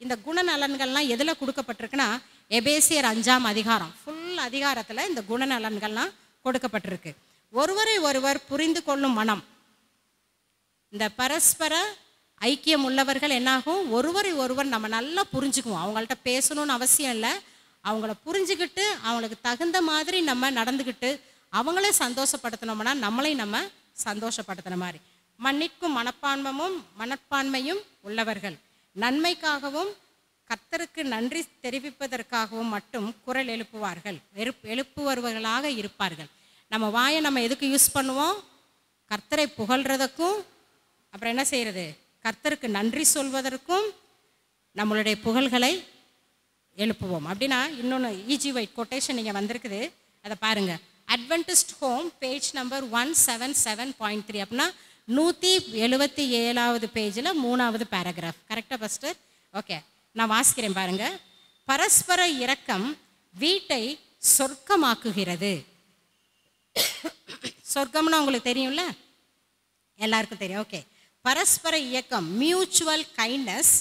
Speaker 1: இந்த குணநலன்கள்லாம் எதில் கொடுக்கப்பட்டிருக்குன்னா, எபேசியர் 5ஆம் அதிகாரம் ஃபுல் அதிகாரத்தில் இந்த குணநலன்கள்லாம் கொடுக்கப்பட்டிருக்கு. ஒருவரை ஒருவர் புரிந்து கொள்ளும் மனம். இந்த பரஸ்பர ஐக்கியம் உள்ளவர்கள் என்னாகும், ஒருவரை ஒருவர் நம்ம நல்லா புரிஞ்சுக்குவோம். அவங்கள்ட்ட பேசணும்னு அவசியம் இல்லை, அவங்கள புரிஞ்சுக்கிட்டு அவங்களுக்கு தகுந்த மாதிரி நம்ம நடந்துக்கிட்டு அவங்களே சந்தோஷப்படுத்தினோம்னா நம்மளையும் நம்ம சந்தோஷப்படுத்தின மாதிரி. மன்னிக்கும் மனப்பான்மையும் உள்ளவர்கள், நன்மைக்காகவும் கர்த்தருக்கு நன்றி தெரிவிப்பதற்காகவும் மட்டும் குரல் எழுப்புவர்களாக இருப்பார்கள். நம்ம வாயை நம்ம எதுக்கு யூஸ் பண்ணுவோம்? கர்த்தரை புகழ்கிறதுக்கும், அப்புறம் என்ன செய்கிறது, கர்த்தருக்கு நன்றி சொல்வதற்கும் நம்மளுடைய புகழ்களை எழுப்புவோம். அப்படின்னா இன்னொன்று E.G. White கொட்டேஷன் நீங்கள் வந்திருக்குது, அதை பாருங்கள். அட்வென்டிஸ்ட் ஹோம் பேஜ் நம்பர் 177.3 அப்படின்னா 177வது பேஜில் 3வது பேராகிராஃப். கரெக்டாக ஃபஸ்ட்டு? ஓகே, நான் வாசிக்கிறேன் பாருங்கள். பரஸ்பர இரக்கம் வீட்டை சொர்க்கமாக்குகிறது. சொர்க்கம்னா உங்களுக்கு தெரியும்ல, எல்லாருக்கும் தெரியும். ஓகே, பரஸ்பர இயக்கம், மியூச்சுவல் கைண்ட்னஸ்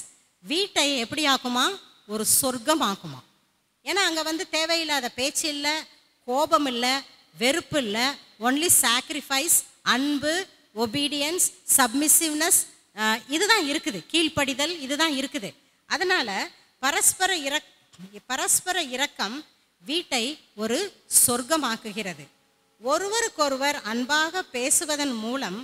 Speaker 1: வீட்டை எப்படி ஆக்குமா? ஒரு சொர்க்கம் ஆக்குமா. ஏன்னா அங்கே வந்து தேவையில்லாத பேச்சு இல்லை, கோபம் இல்லை, வெறுப்பு இல்லை, ஒன்லி சாக்ரிஃபைஸ், அன்பு, ஒபீடியன்ஸ், சப்மிசிவ்னஸ், இதுதான் இருக்குது, கீழ்ப்படிதல், இதுதான் இருக்குது. அதனால் பரஸ்பர இரக்கம் வீட்டை ஒரு சொர்க்கமாக்குகிறது. ஒருவருக்கொருவர் அன்பாக பேசுவதன் மூலம்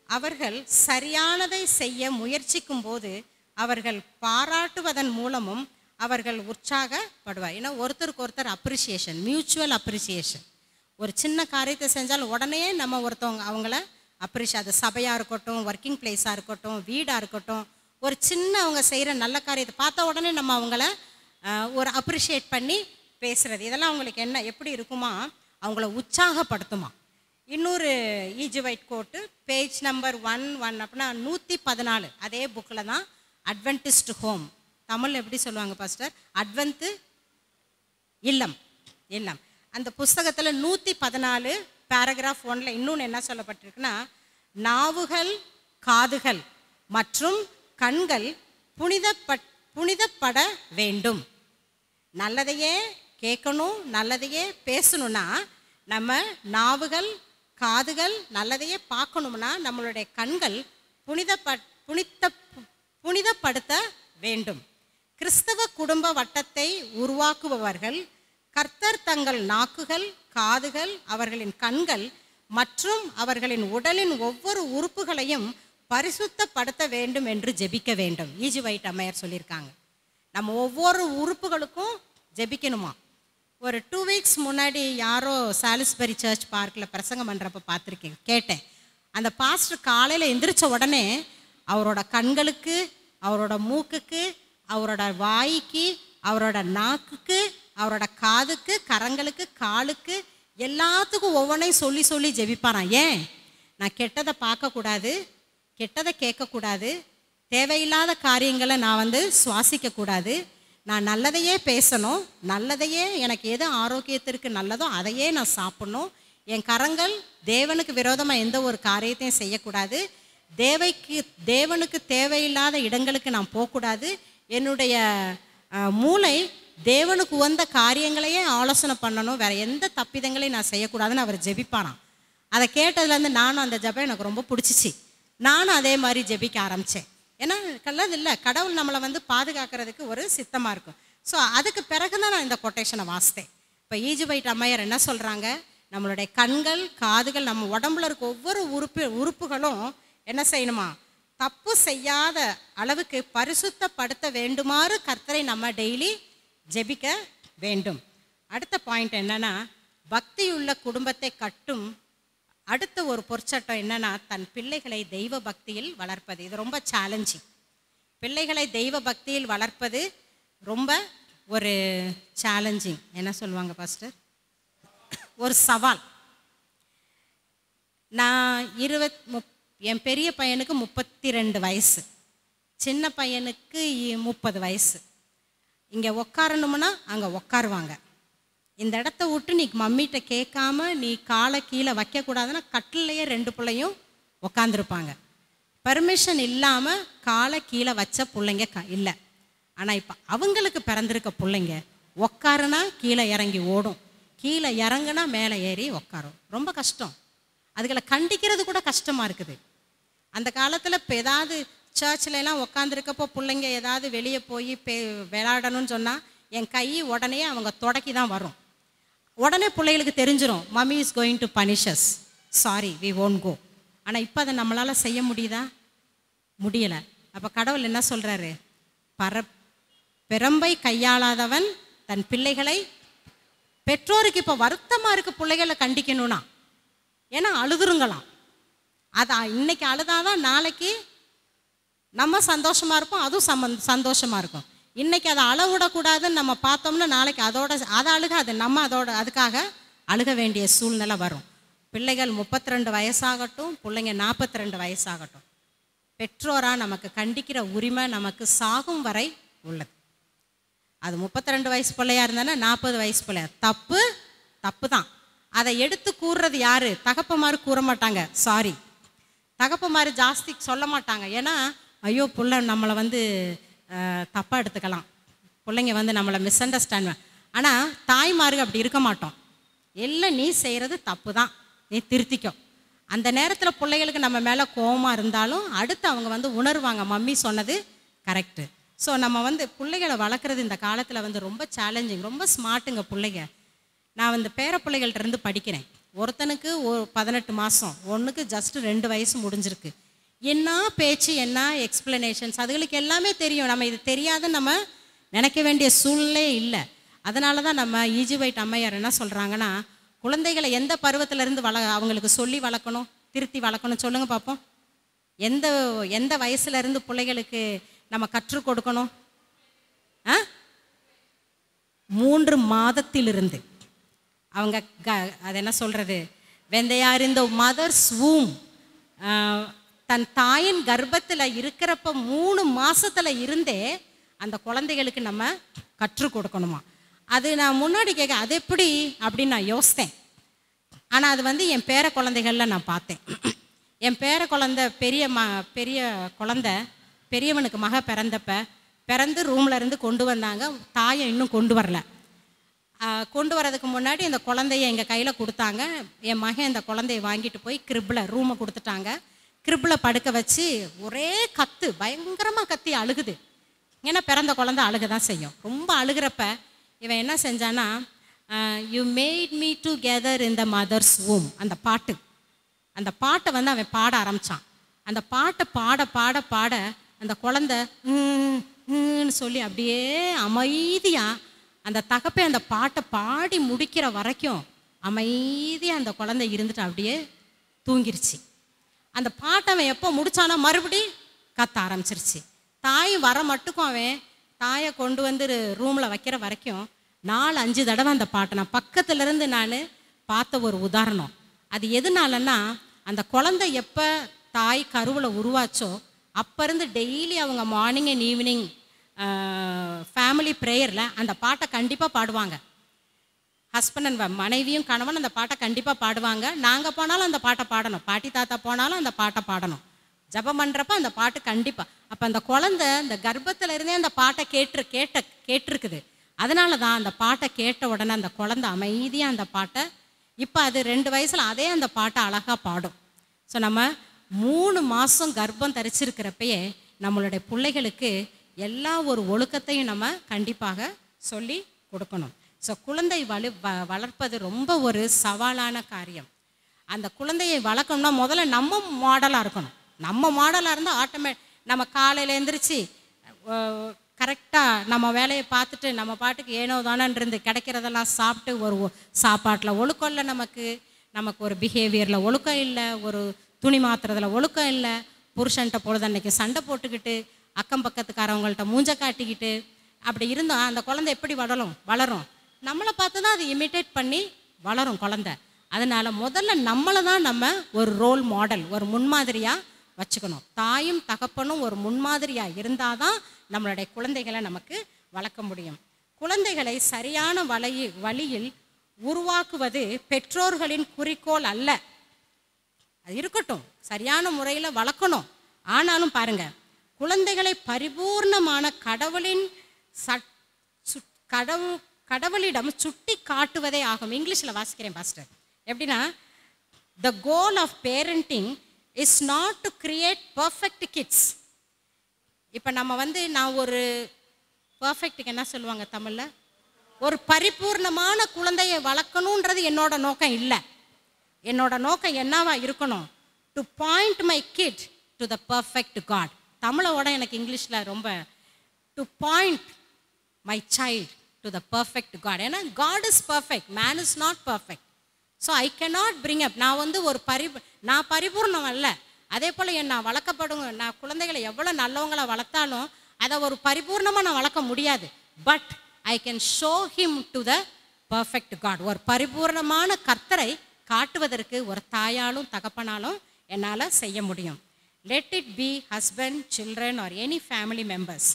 Speaker 1: அவர்கள் சரியானதை செய்ய முயற்சிக்கும் போது அவர்கள் பாராட்டுவதன் மூலமும் அவர்கள் உற்சாகப்படுவார். ஏன்னா ஒருத்தருக்கு ஒருத்தர் அப்ரிசியேஷன், மியூச்சுவல் அப்ரிசியேஷன். ஒரு சின்ன காரியத்தை செஞ்சாலும் உடனே நம்ம ஒருத்தவங்க அவங்கள அப்ரிஷியேட், அது சபையாக இருக்கட்டும், ஒர்க்கிங் பிளேஸாக இருக்கட்டும், வீடாக இருக்கட்டும், ஒரு சின்ன அவங்க செய்கிற நல்ல காரியத்தை பார்த்த உடனே நம்ம அவங்கள ஒரு அப்ரிஷியேட் பண்ணி பேசுகிறது, இதெல்லாம் அவங்களுக்கு என்ன எப்படி இருக்குமா, அவங்கள உற்சாகப்படுத்துமா. இன்னொரு ஈஜி வைட் கோட்டு பேஜ் நம்பர் 1 அப்படின்னா 114 அதே புக்கில் தான், அட்வென்டிஸ்ட் ஹோம், தமிழ் எப்படி சொல்லுவாங்க பாஸ்டர், அட்வென்த்து இல்லம், இல்லம். அந்த புஸ்தகத்தில் 114 பேராகிராஃப் 1 இன்னொன்று என்ன சொல்லப்பட்டிருக்குன்னா, நாவுகள், காதுகள் மற்றும் கண்கள் புனிதப்பட வேண்டும். நல்லதையே கேட்கணும், நல்லதையே பேசணும்னா நம்ம நாவுகள், காதுகள் நல்லதையே பார்க்கணும்னா நம்மளுடைய கண்கள் புனிதப்படுத்த வேண்டும். கிறிஸ்தவ குடும்ப வட்டத்தை உருவாக்குபவர்கள் கர்த்தர் தங்கள் நாக்குகள், காதுகள், அவர்களின் கண்கள் மற்றும் அவர்களின் உடலின் ஒவ்வொரு உறுப்புகளையும் பரிசுத்தப்படுத்த வேண்டும் என்று ஜெபிக்க வேண்டும். ஈஜி வைட் அம்மையார் சொல்லியிருக்காங்க. நம்ம ஒவ்வொரு உறுப்புகளுக்கும் ஜெபிக்கணுமா. ஒரு 2 வீக்ஸ் முன்னாடி யாரோ சாலிஸ்பரி சர்ச் பார்க்கில் பிரசங்கம் பண்ணுறப்ப கேட்டேன். அந்த பாஸ்டர் காலையில் எந்திரிச்ச உடனே அவரோட கண்களுக்கு, அவரோட மூக்குக்கு, அவரோட வாய்க்கு, அவரோட நாக்குக்கு, அவரோட காதுக்கு, கரங்களுக்கு, காலுக்கு, எல்லாத்துக்கும் ஒவ்வொன்றையும் சொல்லி சொல்லி ஜெபிப்பாராம். ஏன்? நான் கெட்டதை பார்க்கக்கூடாது, கெட்டதை கேட்கக்கூடாது, தேவையில்லாத காரியங்களை நான் சுவாசிக்கக்கூடாது, நான் நல்லதையே பேசணும், நல்லதையே, எனக்கு எது ஆரோக்கியத்திற்கு நல்லதோ அதையே நான் சாப்பிட்ணும், என் கரங்கள் தேவனுக்கு விரோதமாக எந்த ஒரு காரியத்தையும் செய்யக்கூடாது, தேவனுக்கு தேவையில்லாத இடங்களுக்கு நான் போகக்கூடாது, என்னுடைய மூளை தேவனுக்கு உகந்த காரியங்களையே ஆலோசனை பண்ணணும், வேறு எந்த தப்பிதங்களையும் நான் செய்யக்கூடாதுன்னு அவர் ஜெபிப்பாராம். அதை கேட்டதுலேருந்து நானும் அந்த ஜெபம் எனக்கு ரொம்ப பிடிச்சிச்சு. நானும் அதே மாதிரி ஜெபிக்க ஆரம்பித்தேன். ஏன்னா கல்லது இல்லை, கடவுள் நம்மளை பாதுகாக்கிறதுக்கு ஒரு சித்தமாக இருக்கும். ஸோ அதுக்கு பிறகு தான் நான் இந்த கொட்டேஷனை வாசித்தேன். இப்போ ஈஜி வைட் அம்மையார் என்ன சொல்கிறாங்க, நம்மளுடைய கண்கள், காதுகள், நம்ம உடம்புல இருக்க ஒவ்வொரு உறுப்புகளும் என்ன செய்யணுமா, தப்பு செய்யாத அளவுக்கு பரிசுத்தப்படுத்த வேண்டுமாறு கர்த்தரை நம்ம டெய்லி ஜெபிக்க வேண்டும். அடுத்த பாயிண்ட் என்னன்னா, பக்தியுள்ள குடும்பத்தை கட்டும் அடுத்த ஒரு பொற்சட்டம் என்னன்னா, தன் பிள்ளைகளை தெய்வ பக்தியில் வளர்ப்பது. இது ரொம்ப சேலஞ்சிங். பிள்ளைகளை தெய்வ பக்தியில் வளர்ப்பது ரொம்ப ஒரு சேலஞ்சிங். என்ன சொல்லுவாங்க பாஸ்டர், ஒரு சவால். நான் என் பெரிய பையனுக்கு 32 வயசு, சின்ன பையனுக்கு 30 வயசு. இங்கே உக்காரணும்னா அங்கே உக்காருவாங்க. இந்த இடத்த விட்டு நீ மம்மிகிட்ட கேட்காம நீ காலை கீழே வைக்கக்கூடாதுன்னா கட்டிலையே 2 பிள்ளையும் உக்காந்துருப்பாங்க. பர்மிஷன் இல்லாமல் காலை கீழே வச்ச பிள்ளைங்க இல்லை. ஆனால் இப்போ அவங்களுக்கு பிறந்திருக்க பிள்ளைங்க உக்காருனா கீழே இறங்கி ஓடும், கீழே இறங்குனா மேலே ஏறி உக்காரும். ரொம்ப கஷ்டம். அதுகளை கண்டிக்கிறது கூட கஷ்டமாக இருக்குது. அந்த காலத்தில் இப்போ ஏதாவது சர்ச்சிலலாம் உக்காந்துருக்கப்போ பிள்ளைங்க ஏதாவது வெளியே போய் விளையாடணும்னு சொன்னால் என் கை உடனே அவங்க தொடக்கி தான் வரும். உடனே பிள்ளைகளுக்கு தெரிஞ்சிடும், mummy is going to punish us, sorry we won't go. ஆனால் இப்போ அதை நம்மளால் செய்ய முடியுதா? முடியலை. அப்போ கடவுள் என்ன சொல்கிறாரு, பெரம்பை கையாளாதவன் தன் பிள்ளைகளை, பெற்றோருக்கு இப்போ வருத்தமாக இருக்க பிள்ளைகளை கண்டிக்கணும்னா, ஏன்னா அழுதுருங்களாம். அது இன்னைக்கு அழுதாதான் நாளைக்கு நம்ம சந்தோஷமாக இருப்போம், அதுவும் சந்தோஷமாக இருக்கும். இன்றைக்கி அதை அழவிடக்கூடாதுன்னு நம்ம பார்த்தோம்னா நாளைக்கு அதை அழுகாது, நம்ம அதுக்காக அழுக வேண்டிய சூழ்நிலை வரும். பிள்ளைகள் 32 வயசாகட்டும், பிள்ளைங்க 42 வயசாகட்டும், பெற்றோராக நமக்கு கண்டிக்கிற உரிமை நமக்கு சாகும் வரை உள்ளது. அது 32 வயசு பிள்ளையாக இருந்தானே 40 வயசு பிள்ளையா, தப்பு தான். அதை எடுத்து கூறுறது யார்? தகப்பமாரு கூற மாட்டாங்க, சாரி, தகப்பமாரு ஜாஸ்தி சொல்ல மாட்டாங்க. ஏன்னா ஐயோ பிள்ளை நம்மளை தப்பாக எடுத்துக்கலாம், பிள்ளைங்க நம்மளை மிஸ் அண்டர்ஸ்டாண்ட். ஆனால் தாய்மாருக்கு அப்படி இருக்க மாட்டோம். எல்லாம் நீ செய்கிறது தப்பு தான், நீ திருத்திக்கோ. அந்த நேரத்தில் பிள்ளைகளுக்கு நம்ம மேலே கோபமாக இருந்தாலும் அடுத்து அவங்க உணர்வாங்க, மம்மி சொன்னது கரெக்டு. ஸோ நம்ம பிள்ளைகளை வளர்க்குறது இந்த காலத்தில் ரொம்ப சேலஞ்சிங், ரொம்ப ஸ்மார்ட்டுங்க பிள்ளைங்க. நான் பேர பிள்ளைகள்கிட்ட படிக்கிறேன். ஒருத்தனுக்கு 18 மாதம், ஒன்றுக்கு ஜஸ்ட் 2 வயசு முடிஞ்சிருக்கு. என்ன பேச்சு, என்ன எக்ஸ்பிளனேஷன்ஸ், அதுகளுக்கு எல்லாமே தெரியும். நம்ம இது தெரியாதுன்னு நம்ம நினைக்க வேண்டிய சூழ்நிலே இல்லை. அதனால தான் நம்ம ஈஜிவைட் அம்மையார் என்ன சொல்கிறாங்கன்னா, குழந்தைகளை எந்த பருவத்திலேருந்து அவங்களுக்கு சொல்லி வளர்க்கணும், திருத்தி வளர்க்கணும் சொல்லுங்கள் பார்ப்போம். எந்த வயசுலேருந்து பிள்ளைகளுக்கு நம்ம கற்றுக் கொடுக்கணும்? 3 மாதத்திலிருந்து. அவங்க அது என்ன சொல்கிறது, when they are in the mother's womb, தன் தாயின் கர்ப்பத்தில் இருக்கிறப்ப 3 மாதத்தில் இருந்தே அந்த குழந்தைகளுக்கு நம்ம கற்றுக் கொடுக்கணுமா. அது நான் முன்னாடி அது எப்படி அப்படின்னு நான் யோசித்தேன். ஆனால் அது என் பேர குழந்தைகளில் நான் பார்த்தேன். என் பேர குழந்தை பெரிய குழந்தை பெரியவனுக்கு மக பிறந்து ரூமில் இருந்து கொண்டு வந்தாங்க. தாயை இன்னும் கொண்டு வரல. கொண்டு வரதுக்கு முன்னாடி அந்த குழந்தைய எங்கள் கையில் கொடுத்தாங்க. என் மகன் இந்த குழந்தைய வாங்கிட்டு போய் ரூமை கொடுத்துட்டாங்க. கிரிப்பில் படுக்க வச்சு ஒரே கத்து, பயங்கரமாக கத்தி அழுகுது. ஏன்னா பிறந்த குழந்தை அழுக தான் செய்யும். ரொம்ப அழுகிறப்ப இவன் என்ன செஞ்சான்னா, you made me together in the mother's womb, அந்த பாட்டை அவன் பாட ஆரம்பித்தான். அந்த பாட்டை பாட பாட பாட அந்த குழந்தை சொல்லி அப்படியே அமைதியாக அந்த தகப்பை அந்த பாட்டை பாடி முடிக்கிற வரைக்கும் அமைதியாக அந்த குழந்தை இருந்துட்டு அப்படியே தூங்கிருச்சு. அந்த பாட்டை அவன் எப்போ முடித்தானோ மறுபடி கத்த ஆரம்பிச்சிருச்சு. தாய் வர மட்டுக்கும் அவன் தாயை கொண்டு வந்து ரூமில் வைக்கிற வரைக்கும் 4-5 தடவை அந்த பாட்டை நான் பக்கத்துலேருந்து நான் பார்த்த ஒரு உதாரணம். அது எதுனாலன்னா, அந்த குழந்தை எப்போ தாய் கருவில் உருவாச்சோ அப்போ இருந்து டெய்லி அவங்க மார்னிங் அண்ட் ஈவினிங் ஃபேமிலி ப்ரேயரில் அந்த பாட்டை கண்டிப்பாக பாடுவாங்க. ஹஸ்பண்ட் அண்ட் மனைவியும் கணவன் அந்த பாட்டை கண்டிப்பாக பாடுவாங்க. நாங்கள் போனாலும் அந்த பாட்டை பாடணும், பாட்டி தாத்தா போனாலும் அந்த பாட்டை பாடணும். ஜபம் பண்ணுறப்ப அந்த பாட்டு கண்டிப்பாக. அப்போ அந்த குழந்தை அந்த கர்ப்பத்தில் இருந்தே அந்த பாட்டை கேட்டிருக்குது. அதனால தான் அந்த பாட்டை கேட்ட உடனே அந்த குழந்தை அமைதியாக அந்த பாட்டை, இப்போ அது 2 வயசில் அதே அந்த பாட்டை அழகாக பாடும். ஸோ நம்ம 3 மாதம் கர்ப்பம் தரிச்சிருக்கிறப்பயே நம்மளுடைய பிள்ளைகளுக்கு எல்லா ஒரு ஒழுக்கத்தையும் நம்ம கண்டிப்பாக சொல்லி கொடுக்கணும். ஸோ குழந்தை வளர்ப்பது ரொம்ப ஒரு சவாலான காரியம். அந்த குழந்தையை வளர்க்கணும்னா முதல்ல நம்ம மாடலாக இருக்கணும். நம்ம மாடலாக இருந்தால் நம்ம காலையில் எழுந்திரிச்சு கரெக்டாக நம்ம வேலையை பார்த்துட்டு நம்ம பாட்டுக்கு ஏனோ தானன்னு இருந்து கிடைக்கிறதெல்லாம் சாப்பிட்டு ஒரு சாப்பாட்டில் ஒழுக்கம் இல்லை, நமக்கு ஒரு பிஹேவியரில் ஒழுக்கம் இல்லை, ஒரு துணி மாத்துறதுல ஒழுக்கம் இல்லை, புருஷன்ட்ட பொழுதன்னைக்கு சண்டை போட்டுக்கிட்டு அக்கம் பக்கத்துக்காரவங்கள்ட்ட மூஞ்ச காட்டிக்கிட்டு அப்படி இருந்தால் அந்த குழந்தை எப்படி வளரும்? நம்மளை பார்த்து தான் அது இமிட்டேட் பண்ணி வளரும் குழந்தை. அதனால் முதல்ல நம்மளை தான் நம்ம ஒரு ரோல் மாடல், ஒரு முன்மாதிரியாக வச்சுக்கணும். தாயும் தகப்பனும் ஒரு முன்மாதிரியாக இருந்தால் தான் நம்மளுடைய குழந்தைகளை நமக்கு வளர்க்க முடியும். குழந்தைகளை சரியான வழியில் உருவாக்குவது பெற்றோர்களின் குறிக்கோள் அல்ல. அது இருக்கட்டும், சரியான முறையில் வளர்க்கணும். ஆனாலும் பாருங்கள், குழந்தைகளை பரிபூர்ணமான கடவுளிடம் சுட்டி காட்டுவதே ஆகும். இங்கிலீஷில் வாசிக்கிறேன் பாஸ்டர். எப்படின்னா, the goal of parenting is not to create perfect kids. இப்போ நம்ம நான் ஒரு பர்ஃபெக்ட்டுக்கு என்ன சொல்லுவாங்க தமிழில், ஒரு பரிபூர்ணமான குழந்தையை வளர்க்கணுன்றது என்னோட நோக்கம் இல்லை. என்னோட நோக்கம் என்னவா இருக்கணும்? To point my kid to the perfect God. தமிழோட எனக்கு இங்கிலீஷில் ரொம்ப, to point my child to the perfect God. ஏன்னா God is perfect, man is not perfect. So I cannot bring up, நான் ஒரு நான் பரிபூர்ணம் அல்ல. அதே போல் நான் வளர்க்கப்படுங்க, நான் குழந்தைகளை எவ்வளோ நல்லவங்களை வளர்த்தாலும் அதை ஒரு பரிபூர்ணமாக நான் வளர்க்க முடியாது. But I can show him to the perfect God. ஒரு பரிபூர்ணமான கர்த்தரை காட்டுவதற்கு ஒரு தாயாலும் தகப்பனாலும் என்னால் செய்ய முடியும். Let it be husband, children or any family members.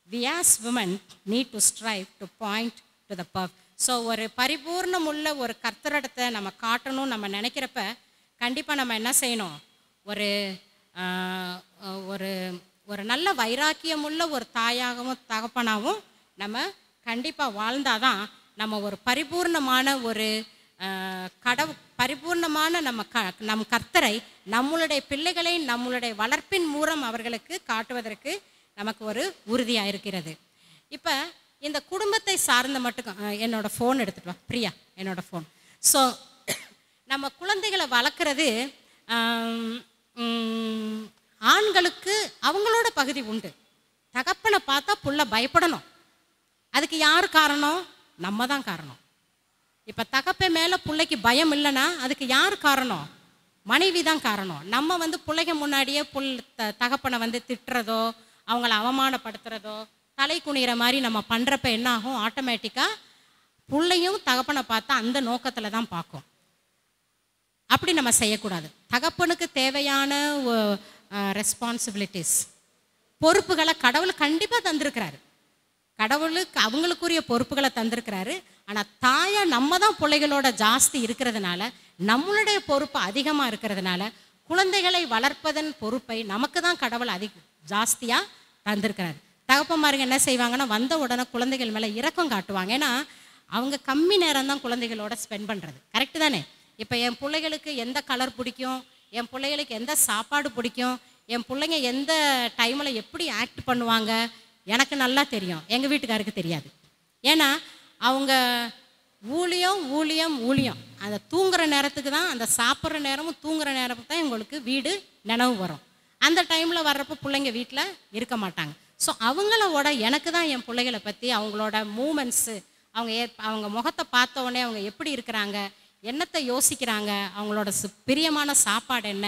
Speaker 1: We as women need to strive to point to the perfect. So ஒரு பரிபூர்ணமுள்ள ஒரு கர்த்தரிடத்தை நம்ம காட்டணும் நம்ம நினைக்கிறப்ப கண்டிப்பாக நம்ம என்ன செய்யணும்? ஒரு ஒரு நல்ல வைராக்கியமுள்ள ஒரு தாயாகவும் தகப்பனாகவும் நம்ம கண்டிப்பாக வாழ்ந்தாதான் நம்ம ஒரு பரிபூர்ணமான ஒரு பரிபூர்ணமான நம் கர்த்தரை நம்மளுடைய பிள்ளைகளை நம்மளுடைய வளர்ப்பின் மூலம் அவர்களுக்கு காட்டுவதற்கு நமக்கு ஒரு உறுதியாக இருக்கிறது. இப்போ இந்த குடும்பத்தை சார்ந்த மட்டும் என்னோடய ஃபோன் எடுத்துகிட்டு வா பிரியா, என்னோடய ஃபோன். ஸோ நம்ம குழந்தைகளை வளர்க்குறது ஆண்களுக்கு அவங்களோட பகுதி உண்டு. தகப்பனை பார்த்தா புள்ள பயப்படணும். அதுக்கு யார் காரணம்? நம்ம தான் காரணம். இப்போ தகப்பன் மேலே பிள்ளைக்கு பயம் இல்லைன்னா அதுக்கு யார் காரணம்? மனைவி தான் காரணம். நம்ம பிள்ளைங்க முன்னாடியே தகப்பனை திட்டுறதோ அவங்கள அவமானப்படுத்துறதோ தலை குனிகிற மாதிரி நம்ம பண்ணுறப்ப என்ன ஆகும்? ஆட்டோமேட்டிக்காக பிள்ளையும் தகப்பனை பார்த்தா அந்த நோக்கத்தில் தான் பார்க்கும். அப்படி நம்ம செய்யக்கூடாது. தகப்பனுக்கு தேவையான ரெஸ்பான்சிபிலிட்டிஸ், பொறுப்புகளை கடவுள் கண்டிப்பாக தந்திருக்கிறாரு. கடவுளுக்கு அவங்களுக்குரிய பொறுப்புகளை தந்திருக்கிறாரு. ஆனால் தாயாக நம்ம தான் பிள்ளைகளோட ஜாஸ்தி இருக்கிறதுனால, நம்மளுடைய பொறுப்பு அதிகமாக இருக்கிறதுனால, குழந்தைகளை வளர்ப்பதன் பொறுப்பை நமக்கு தான் கடவுள் ஜாஸ்தியாக தந்திருக்கிறாரு. தகப்பன்மாருங்க என்ன செய்வாங்கன்னா, வந்த உடனே குழந்தைகள் மேலே இரக்கம் காட்டுவாங்க. ஏன்னா அவங்க கம்மி நேரம் தான் குழந்தைகளோட ஸ்பெண்ட் பண்ணுறது. கரெக்டு தானே? இப்போ என் பிள்ளைகளுக்கு எந்த கலர் பிடிக்கும், என் பிள்ளைகளுக்கு எந்த சாப்பாடு பிடிக்கும், என் பிள்ளைங்க எந்த டைமில் எப்படி ஆக்ட் பண்ணுவாங்க எனக்கு நல்லா தெரியும். எங்கள் வீட்டுக்காருக்கு தெரியாது. ஏன்னா அவங்க ஊழியம் ஊழியம் ஊழியம் அந்த தூங்குகிற நேரத்துக்கு தான், அந்த சாப்பிட்ற நேரமும் தூங்குகிற நேரத்துக்கு தான் எங்களுக்கு வீடு நினைவு வரும். அந்த டைமில் வர்றப்போ பிள்ளைங்க வீட்டில் இருக்க மாட்டாங்க. ஸோ அவங்களோட எனக்கு தான் என் பிள்ளைகளை பற்றி அவங்களோட மூமெண்ட்ஸு, அவங்க முகத்தை பார்த்த உடனே அவங்க எப்படி இருக்கிறாங்க, என்னத்தை யோசிக்கிறாங்க, அவங்களோட பிரியமான சாப்பாடு என்ன,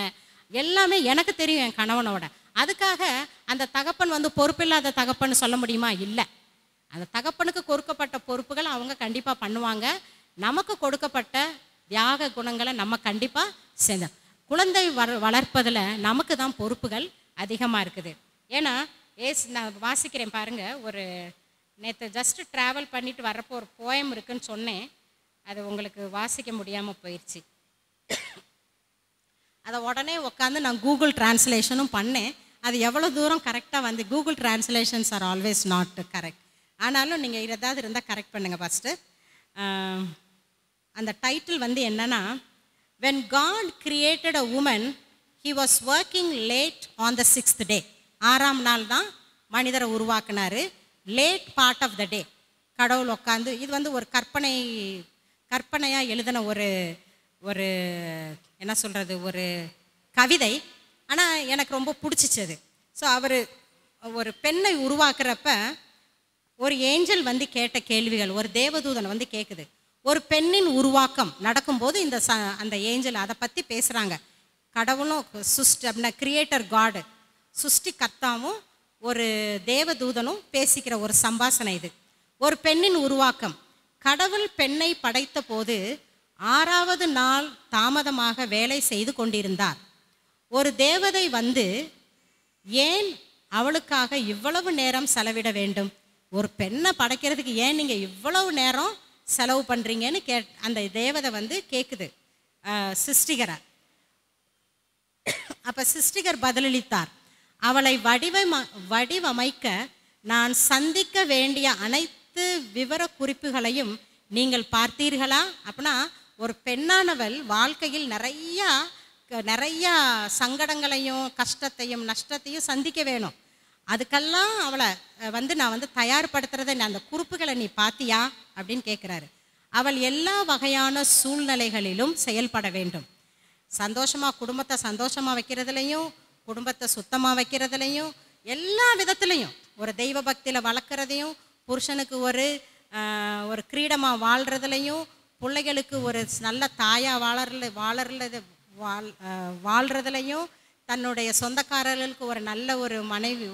Speaker 1: எல்லாமே எனக்கு தெரியும் என் கணவனோட. அதுக்காக அந்த தகப்பன் பொறுப்பில்லாத தகப்பன்னு சொல்ல முடியுமா? இல்லை. அந்த தகப்பனுக்கு கொடுக்கப்பட்ட பொறுப்புகள் அவங்க கண்டிப்பாக பண்ணுவாங்க. நமக்கு கொடுக்கப்பட்ட தியாக குணங்களை நம்ம கண்டிப்பாக செஞ்ச. குழந்தை வளர்ப்பதில் நமக்கு தான் பொறுப்புகள் அதிகமாக இருக்குது. ஏன்னா நான் வாசிக்கிறேன் பாருங்கள். ஒரு நேற்று ஜஸ்ட்டு ட்ராவல் பண்ணிட்டு வர்றப்போ ஒரு போயம் இருக்குன்னு சொன்னேன். அது உங்களுக்கு வாசிக்க முடியாமல் போயிடுச்சு. அதை உடனே உட்காந்து நான் கூகுள் டிரான்ஸ்லேஷனும் பண்ணேன். அது எவ்வளோ தூரம் கரெக்டாக Google translations are always not correct. ஆனாலும் நீங்கள் ஏதாவது இருந்தால் கரெக்ட் பண்ணுங்கள் ஃபஸ்ட்டு. அந்த டைட்டில் என்னன்னா, when God created a woman, he was working late on the 6th day. 6ஆம் நாள் தான் மனிதரை உருவாக்குனாரு. லேட் பார்ட் ஆஃப் த டே கடவுள் உட்காந்து, இது ஒரு கற்பனையாக எழுதின ஒரு என்ன சொல்கிறது, ஒரு கவிதை. ஆனால் எனக்கு ரொம்ப பிடிச்சிச்சது. ஸோ அவர் ஒரு பெண்ணை உருவாக்குறப்ப ஒரு ஏஞ்சல் கேட்ட கேள்விகள், ஒரு தேவதூதன் கேட்குது. ஒரு பெண்ணின் உருவாக்கம் நடக்கும்போது அந்த ஏஞ்சல் அதை பற்றி பேசுகிறாங்க. கடவுளும் அப்படின்னா கிரியேட்டர் காடு, சுஷ்டி கர்த்தாவும் ஒரு தேவதூதனும் பேசிக்கிற ஒரு சம்பாஷணை இது. ஒரு பெண்ணின் உருவாக்கம். கடவுள் பெண்ணை படைத்த போது 6ஆவது நாள் தாமதமாக வேலை செய்து கொண்டிருந்தார். ஒரு தேவதை ஏன் அவளுக்காக இவ்வளவு நேரம் செலவிட வேண்டும்? ஒரு பெண்ணை படைக்கிறதுக்கு ஏன் நீங்கள் இவ்வளவு நேரம் செலவு பண்ணுறீங்கன்னு அந்த தேவதை கேட்குது சிருஷ்டிகரை. அப்போ சிருஷ்டிகர் பதிலளித்தார், அவளை வடிவமைக்க நான் சந்திக்க வேண்டிய அனைத்து விவர குறிப்புகளையும் நீங்கள் பார்த்தீர்களா? அப்படின்னா ஒரு பெண்ணானவள் வாழ்க்கையில் நிறையா சங்கடங்களையும் கஷ்டத்தையும் நஷ்டத்தையும் சந்திக்க வேணும். அதுக்கெல்லாம் அவளை நான் தயார்படுத்துறதை அந்த குறிப்புகளை நீ பார்த்தியா அப்படின்னு கேட்குறாரு. அவள் எல்லா வகையான சூழ்நிலைகளிலும் செயல்பட வேண்டும். சந்தோஷமாக குடும்பத்தை சந்தோஷமாக வைக்கிறதுலையும், குடும்பத்தை சுத்தமாக வைக்கிறதுலையும், எல்லா விதத்துலையும் ஒரு தெய்வ பக்தியில் வளர்க்குறதையும், புருஷனுக்கு ஒரு கிரீடமாக வாழ்கிறதுலையும், பிள்ளைகளுக்கு ஒரு நல்ல தாயாக வாழ்கிறதுலையும், தன்னுடைய சொந்தக்காரர்களுக்கு ஒரு நல்ல ஒரு மனைவி,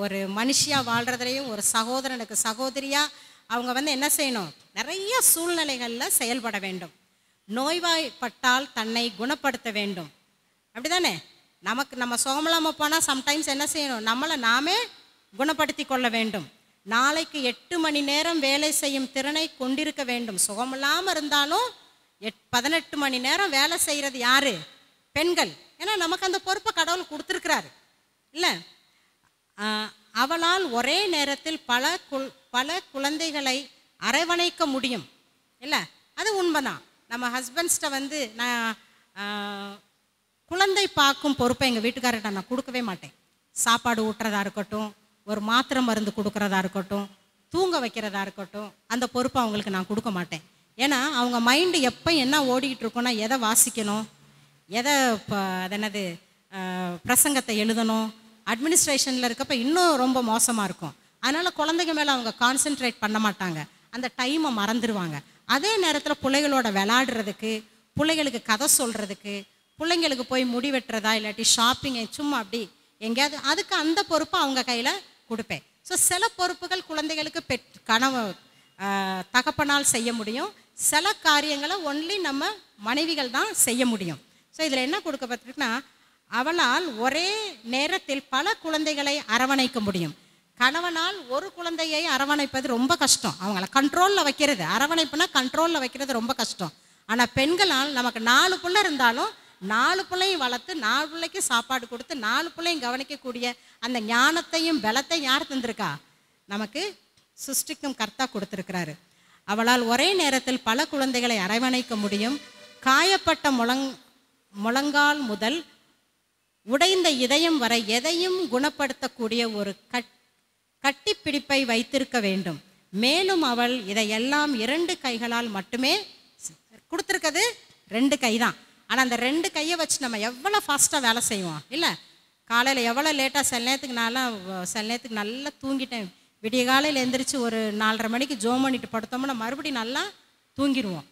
Speaker 1: ஒரு மனுஷியாக வாழ்கிறதுலையும், ஒரு சகோதரனுக்கு சகோதரியாக அவங்க என்ன செய்யணும்? நிறைய சூழ்நிலைகளில் செயல்பட வேண்டும். நோய்வாய்ப்பட்டால் தன்னை குணப்படுத்த வேண்டும். அப்படி தானே? நம்ம சுகமில்லாமல் போனால் சம்டைம்ஸ் என்ன செய்யணும்? நம்மளை நாமே குணப்படுத்தி கொள்ள வேண்டும். நாளைக்கு 8 மணி நேரம் வேலை செய்யும் திறனை கொண்டிருக்க வேண்டும். சுகமில்லாமல் இருந்தாலும் 18 மணி நேரம் வேலை செய்கிறது யாரு? பெண்கள். ஏன்னா நமக்கு அந்த பொறுப்பை கடவுள் கொடுத்துருக்கிறாரு இல்லை? அவளால் ஒரே நேரத்தில் பல குழந்தைகளை அரவணைக்க முடியும் இல்லை? அது உண்மைதான். நம்ம ஹஸ்பண்ட்ஸ்கிட்ட நான் குழந்தை பார்க்கும் பொறுப்பை எங்கள் வீட்டுக்காரர்கிட்ட நான் கொடுக்கவே மாட்டேன். சாப்பாடு ஊட்டுறதா இருக்கட்டும், ஒரு மாத்திரை மருந்து கொடுக்குறதா இருக்கட்டும், தூங்க வைக்கிறதா இருக்கட்டும், அந்த பொறுப்பை அவங்களுக்கு நான் கொடுக்க மாட்டேன். ஏன்னா அவங்க மைண்டு எப்போ என்ன ஓடிக்கிட்டு இருக்கோன்னா, எதை வாசிக்கணும், எதை அது என்னது பிரசங்கத்தை எழுதணும், அட்மினிஸ்ட்ரேஷனில் இருக்கப்போ இன்னும் ரொம்ப மோசமாக இருக்கும். அதனால் குழந்தைங்க மேலே அவங்க கான்சென்ட்ரேட் பண்ண மாட்டாங்க, அந்த டைமை மறந்துடுவாங்க. அதே நேரத்தில் பிள்ளைகளோட விளாடுறதுக்கு, பிள்ளைகளுக்கு கதை சொல்கிறதுக்கு, பிள்ளைங்களுக்கு போய் முடி வெட்டுறதா இல்லாட்டி ஷாப்பிங்கை சும்மா அப்படி எங்கேயாவது, அதுக்கு அந்த பொறுப்பை அவங்க கையில் கொடுப்பேன். ஸோ சில பொறுப்புகள் குழந்தைகளுக்கு கனவு தகப்பனால் செய்ய முடியும், சில காரியங்களை ஒன்லி நம்ம மனைவிகள் தான் செய்ய முடியும். ஸோ இதில் என்ன கொடுக்கப்பட்டிருக்குன்னா, அவளால் ஒரே நேரத்தில் பல குழந்தைகளை அரவணைக்க முடியும். கணவனால் ஒரு குழந்தையை அரவணைப்பது ரொம்ப கஷ்டம், அவங்கள கண்ட்ரோலில் வைக்கிறது. அரவணைப்புனா கண்ட்ரோலில் வைக்கிறது ரொம்ப கஷ்டம். ஆனால் பெண்களால் நமக்கு 4 பிள்ளை இருந்தாலும் 4 பிள்ளையும் வளர்த்து 4 பிள்ளைக்கு சாப்பாடு கொடுத்து 4 பிள்ளையும் கவனிக்கக்கூடிய அந்த ஞானத்தையும் பலத்தையும் யார் தந்திருக்கா? நமக்கு சிருஷ்டிக்கும் கர்த்தா கொடுத்துருக்கிறாரு. அவளால் ஒரே நேரத்தில் பல குழந்தைகளை அரவணைக்க முடியும். காயப்பட்ட முழங்கால் முதல் உடைந்த இதயம் வரை எதையும் குணப்படுத்தக்கூடிய ஒரு கட்டிப்பிடிப்பை வைத்திருக்க வேண்டும். மேலும் அவள் இதையெல்லாம் 2 கைகளால் மட்டுமே கொடுத்துருக்கிறது. 2 கை தான். ஆனால் அந்த 2 கையை வச்சு நம்ம எவ்வளோ ஃபாஸ்ட்டாக வேலை செய்வோம் இல்லை? காலையில் எவ்வளோ லேட்டாக, சில நேரத்துக்கு நல்லா தூங்கிட்டேன், விடிய காலையில் எழுந்திரிச்சு ஒரு 4:30 மணிக்கு ஜோம் பண்ணிட்டு படுத்தோம்னா மறுபடியும் நல்லா தூங்கிடுவோம்.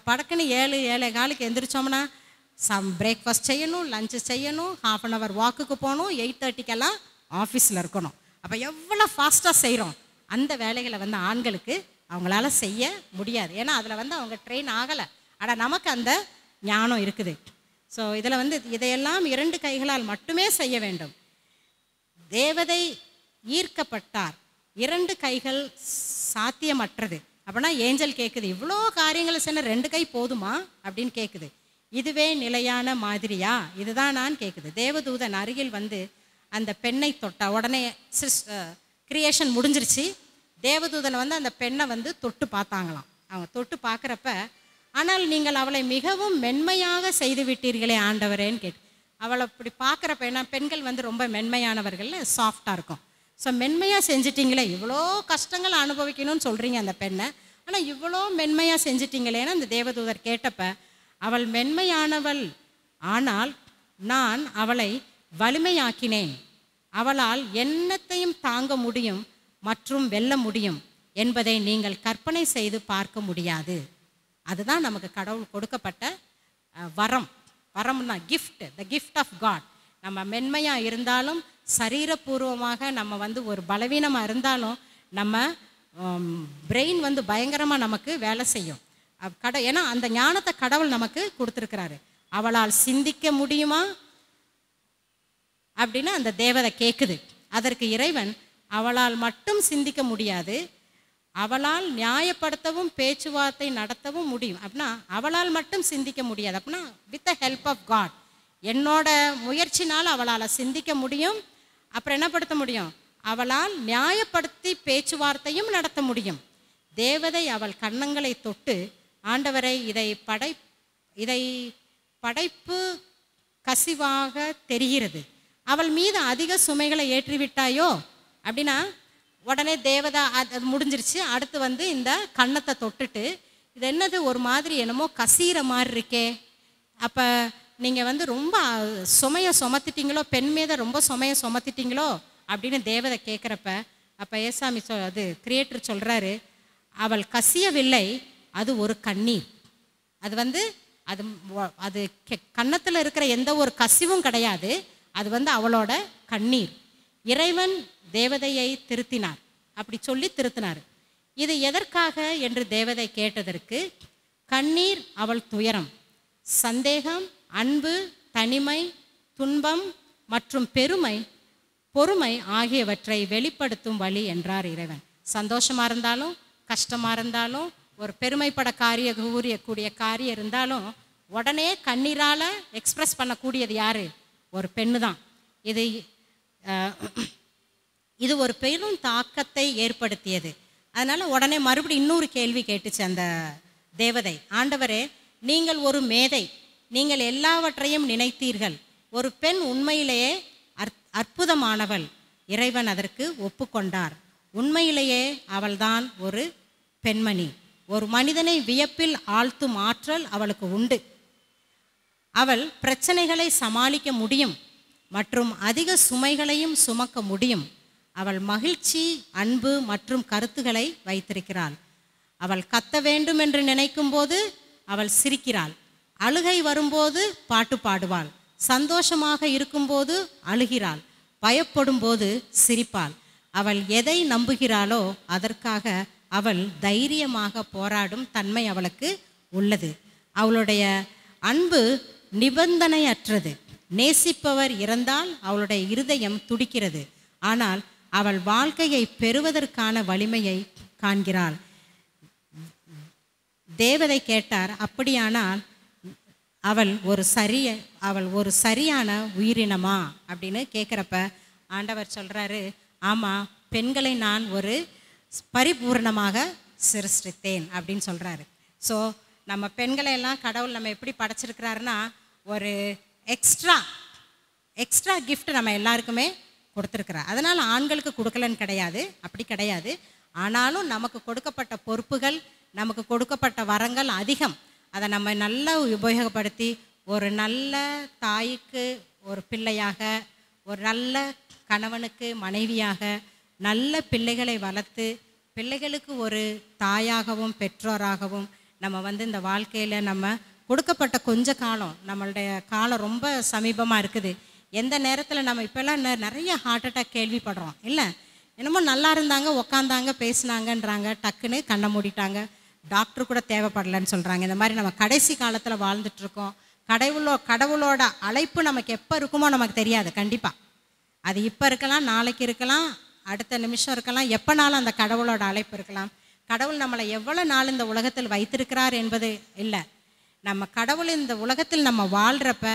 Speaker 1: படக்குன்னு 7-7:15 எந்திரிச்சோம்னா பிரேக்ஃபாஸ்ட் செய்யணும், லஞ்சு செய்யணும், 1/2 hour வாக்குக்கு போகணும், 8:30 ஆஃபீஸில் இருக்கணும். அப்போ எவ்வளோ ஃபாஸ்ட்டாக செய்கிறோம். அந்த வேலைகளை ஆண்களுக்கு அவங்களால செய்ய முடியாது. ஏன்னா அதில் அவங்க ட்ரெயின் ஆகலை. ஆனால் நமக்கு அந்த ஞானம் இருக்குது. ஸோ இதில் இதையெல்லாம் 2 கைகளால் மட்டுமே செய்ய வேண்டும். தேவதை ஈர்க்கப்பட்டார், 2 கைகள் சாத்தியமற்றது. அப்படின்னா ஏஞ்சல் கேட்குது, இவ்வளோ காரியங்களை செய்ய 2 கை போதுமா அப்படின்னு கேட்குது. இதுவே நிலையான மாதிரியா, இதுதான் நான் கேட்குது. தேவதூதன் அருகில் அந்த பெண்ணை தொட்டா உடனே கிரியேஷன் முடிஞ்சிருச்சு. தேவதூதன் அந்த பெண்ணை தொட்டு பார்த்தாங்களாம். அவங்க தொட்டு பார்க்குறப்ப, ஆனால் நீங்கள் அவளை மிகவும் மென்மையாக செய்து விட்டீர்களே ஆண்டவரேன்னு கேட்டு, அவளை இப்படி பார்க்குறப்ப, ஏன்னா பெண்கள் ரொம்ப மென்மையானவர்கள், சாஃப்டாக இருக்கும். ஸோ மென்மையாக செஞ்சிட்டிங்களே, இவ்வளோ கஷ்டங்கள் அனுபவிக்கணும்னு சொல்கிறீங்க அந்த பெண்ணை, ஆனால் இவ்வளோ மென்மையாக செஞ்சிட்டிங்களேன்னு அந்த தேவதூதர் கேட்டப்ப, அவள் மென்மையானவள், ஆனால் நான் அவளை வலிமையாக்கினேன், அவளால் என்னத்தையும் தாங்க முடியும் மற்றும் வெல்ல முடியும் என்பதை நீங்கள் கற்பனை செய்து பார்க்க முடியாது. அதுதான் நமக்கு கடவுள் கொடுக்கப்பட்ட வரம். வரம்னா gift, the gift of God. நம்ம மென்மையாக இருந்தாலும், சரீரபூர்வமாக நம்ம ஒரு பலவீனமாக இருந்தாலும், நம்ம பிரெயின் பயங்கரமாக நமக்கு வேலை செய்யும். ஏன்னா அந்த ஞானத்தை கடவுள் நமக்கு கொடுத்துருக்கிறாரு. அவளால் சிந்திக்க முடியுமா அப்படின்னு அந்த தேவதை கேட்குது. அதற்கு இறைவன், அவளால் மட்டும் சிந்திக்க முடியாது, அவளால் நியாயப்படுத்தவும் பேச்சுவார்த்தை நடத்தவும் முடியும். அப்படின்னா அவளால் மட்டும் சிந்திக்க முடியாது. அப்படின்னா with the help of God, என்னோட முயற்சினால் அவளால் சிந்திக்க முடியும். அப்புறம் என்ன படுத்த முடியும்? அவளால் நியாயப்படுத்தி பேச்சுவார்த்தையும் நடத்த முடியும். தேவதை அவள் கன்னங்களை தொட்டு, ஆண்டவரை, இதை படைப்பு கசிவாக தெரிகிறது, அவள் மீது அதிக சுமைகளை ஏற்றிவிட்டாயோ அப்படின்னா, உடனே தேவதா அது முடிஞ்சிருச்சு. அடுத்து இந்த கன்னத்தை தொட்டுட்டு, இது என்னது ஒரு மாதிரி என்னமோ கசீர மாதிரி இருக்கே, அப்போ நீங்கள் ரொம்ப சுமையை சுமத்திட்டீங்களோ, பெண் மீத ரொம்ப சுமையை சுமத்திட்டீங்களோ அப்படின்னு தேவதை கேட்குறப்ப, அப்போ ஏசாமி அது கிரியேட்டர் சொல்கிறாரு, அவள் கசியவில்லை, அது ஒரு கண்ணீர். அது அது அது கன்னத்தில் இருக்கிற எந்த ஒரு கசிவும் கிடையாது, அது அவளோட கண்ணீர். இறைவன் தேவதையை திருத்தினார், அப்படி சொல்லி திருத்தினார். இது எதற்காக என்று தேவதை கேட்டதற்கு, கண்ணீர் அவள் துயரம், சந்தேகம், அன்பு, தனிமை, துன்பம் மற்றும் பொறுமை ஆகியவற்றை வெளிப்படுத்தும் வழி என்றார் இறைவன். சந்தோஷமாக இருந்தாலும் கஷ்டமாக இருந்தாலும், ஒரு பெருமைப்பட கூறியக்கூடிய காரியம் இருந்தாலும், உடனே கண்ணீரால் எக்ஸ்பிரஸ் பண்ணக்கூடியது யார்? ஒரு பெண்ணு தான். இது ஒரு பெரும் தாக்கத்தை ஏற்படுத்தியது. அதனால் உடனே மறுபடியும் இன்னொரு கேள்வி கேட்டுச்சு அந்த தேவதை, ஆண்டவரே, நீங்கள் ஒரு மேதை, நீங்கள் எல்லாவற்றையும் நினைத்தீர்கள், ஒரு பெண் உண்மையிலேயே அற்புதமானவள். இறைவன் அதற்கு ஒப்புக்கொண்டார். உண்மையிலேயே அவள்தான் ஒரு பெண்மணி, ஒரு மனிதனை வியப்பில் ஆழ்த்தும் ஆற்றல் அவளுக்கு உண்டு. அவள் பிரச்சனைகளை சமாளிக்க முடியும் மற்றும் அதிக சுமைகளையும் சுமக்க முடியும். அவள் மகிழ்ச்சி, அன்பு மற்றும் கருத்துக்களை வைத்திருக்கிறாள். அவள் கத்த வேண்டும் என்று நினைக்கும் போது அவள் சிரிக்கிறாள். அழுகை வரும்போது பாட்டு பாடுவாள். சந்தோஷமாக இருக்கும்போது அழுகிறாள். பயப்படும் போது சிரிப்பாள். அவள் எதை நம்புகிறாளோ அதற்காக அவள் தைரியமாக போராடும் தன்மை அவளுக்கு உள்ளது. அவளுடைய அன்பு நிபந்தனையற்றது. நேசிப்பவர் இறந்தால் அவளுடைய இருதயம் துடிக்கிறது. ஆனால் அவள் வாழ்க்கையை பெறுவதற்கான வலிமையை காண்கிறாள். தேவதை கேட்டார், அப்படியானால் அவள் ஒரு சரியான உயிரினமா அப்படின்னு கேட்குறப்ப ஆண்டவர் சொல்கிறாரு, ஆமாம், பெண்களை நான் ஒரு பரிபூர்ணமாக சிருஷ்டித்தேன் அப்படின்னு சொல்கிறாரு. ஸோ நம்ம பெண்களை எல்லாம் கடவுள் நம்ம எப்படி படைச்சிருக்கிறாருன்னா, ஒரு எக்ஸ்ட்ரா கிஃப்ட் நம்ம எல்லாருக்குமே கொடுத்துருக்குறார். அதனால் ஆண்களுக்கு கொடுக்கலன்னு கிடையாது, அப்படி கிடையாது. ஆனாலும் நமக்கு கொடுக்கப்பட்ட பொறுப்புகள், நமக்கு கொடுக்கப்பட்ட வரங்கள் அதிகம். அதை நம்ம நல்லா உபயோகப்படுத்தி ஒரு நல்ல தாய்க்கு ஒரு பிள்ளையாக, ஒரு நல்ல கணவனுக்கு மனைவியாக, நல்ல பிள்ளைகளை வளர்த்து பிள்ளைகளுக்கு ஒரு தாயாகவும் பெற்றோராகவும் நம்ம இந்த வாழ்க்கையில் நம்ம கொடுக்கப்பட்ட கொஞ்ச காலம், நம்மளுடைய காலம் ரொம்ப சமீபமாக இருக்குது. எந்த நேரத்தில் நம்ம இப்போல்லாம் நிறைய ஹார்ட் அட்டாக் கேள்விப்படுறோம் இல்லை? என்னமோ நல்லா இருந்தாங்க, உக்காந்தாங்க, பேசினாங்கன்றாங்க, டக்குன்னு கண்ணை மூடிட்டாங்க, டாக்டர் கூட தேவைப்படலைன்னு சொல்கிறாங்க. இந்த மாதிரி நம்ம கடைசி காலத்தில் வாழ்ந்துட்டுருக்கோம். கடவுளோட அழைப்பு நமக்கு எப்போ இருக்குமோ நமக்கு தெரியாது. கண்டிப்பாக அது இப்போ இருக்கலாம், நாளைக்கு இருக்கலாம், அடுத்த நிமிஷம் இருக்கலாம், எப்போனாலும் அந்த கடவுளோட அழைப்பு இருக்கலாம். கடவுள் நம்மளை எவ்வளோ நாள் இந்த உலகத்தில் வைத்திருக்கிறார் என்பது இல்லை. நம்ம கடவுள் இந்த உலகத்தில் நம்ம வாழ்கிறப்ப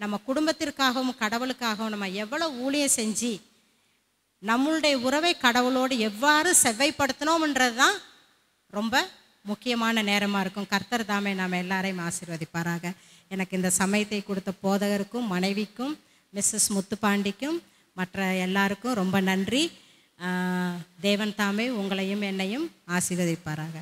Speaker 1: நம்ம குடும்பத்திற்காகவும் கடவுளுக்காகவும் நம்ம எவ்வளோ ஊழியம் செஞ்சு நம்மளுடைய உறவை கடவுளோடு எவ்வாறு செவ்வைப்படுத்தணும்ன்றது தான் ரொம்ப முக்கியமான நேரமாக இருக்கும். கர்த்தர் தாமே நாம் எல்லாரையும் ஆசீர்வதிப்பாராக. எனக்கு இந்த சமயத்தை கொடுத்த போதகருக்கும், மனைவிக்கும், மிஸ்ஸஸ் முத்துப்பாண்டிக்கும், மற்ற எல்லாருக்கும் ரொம்ப நன்றி. தேவன் தாமே உங்களையும் என்னையும் ஆசீர்வதிப்பாராக.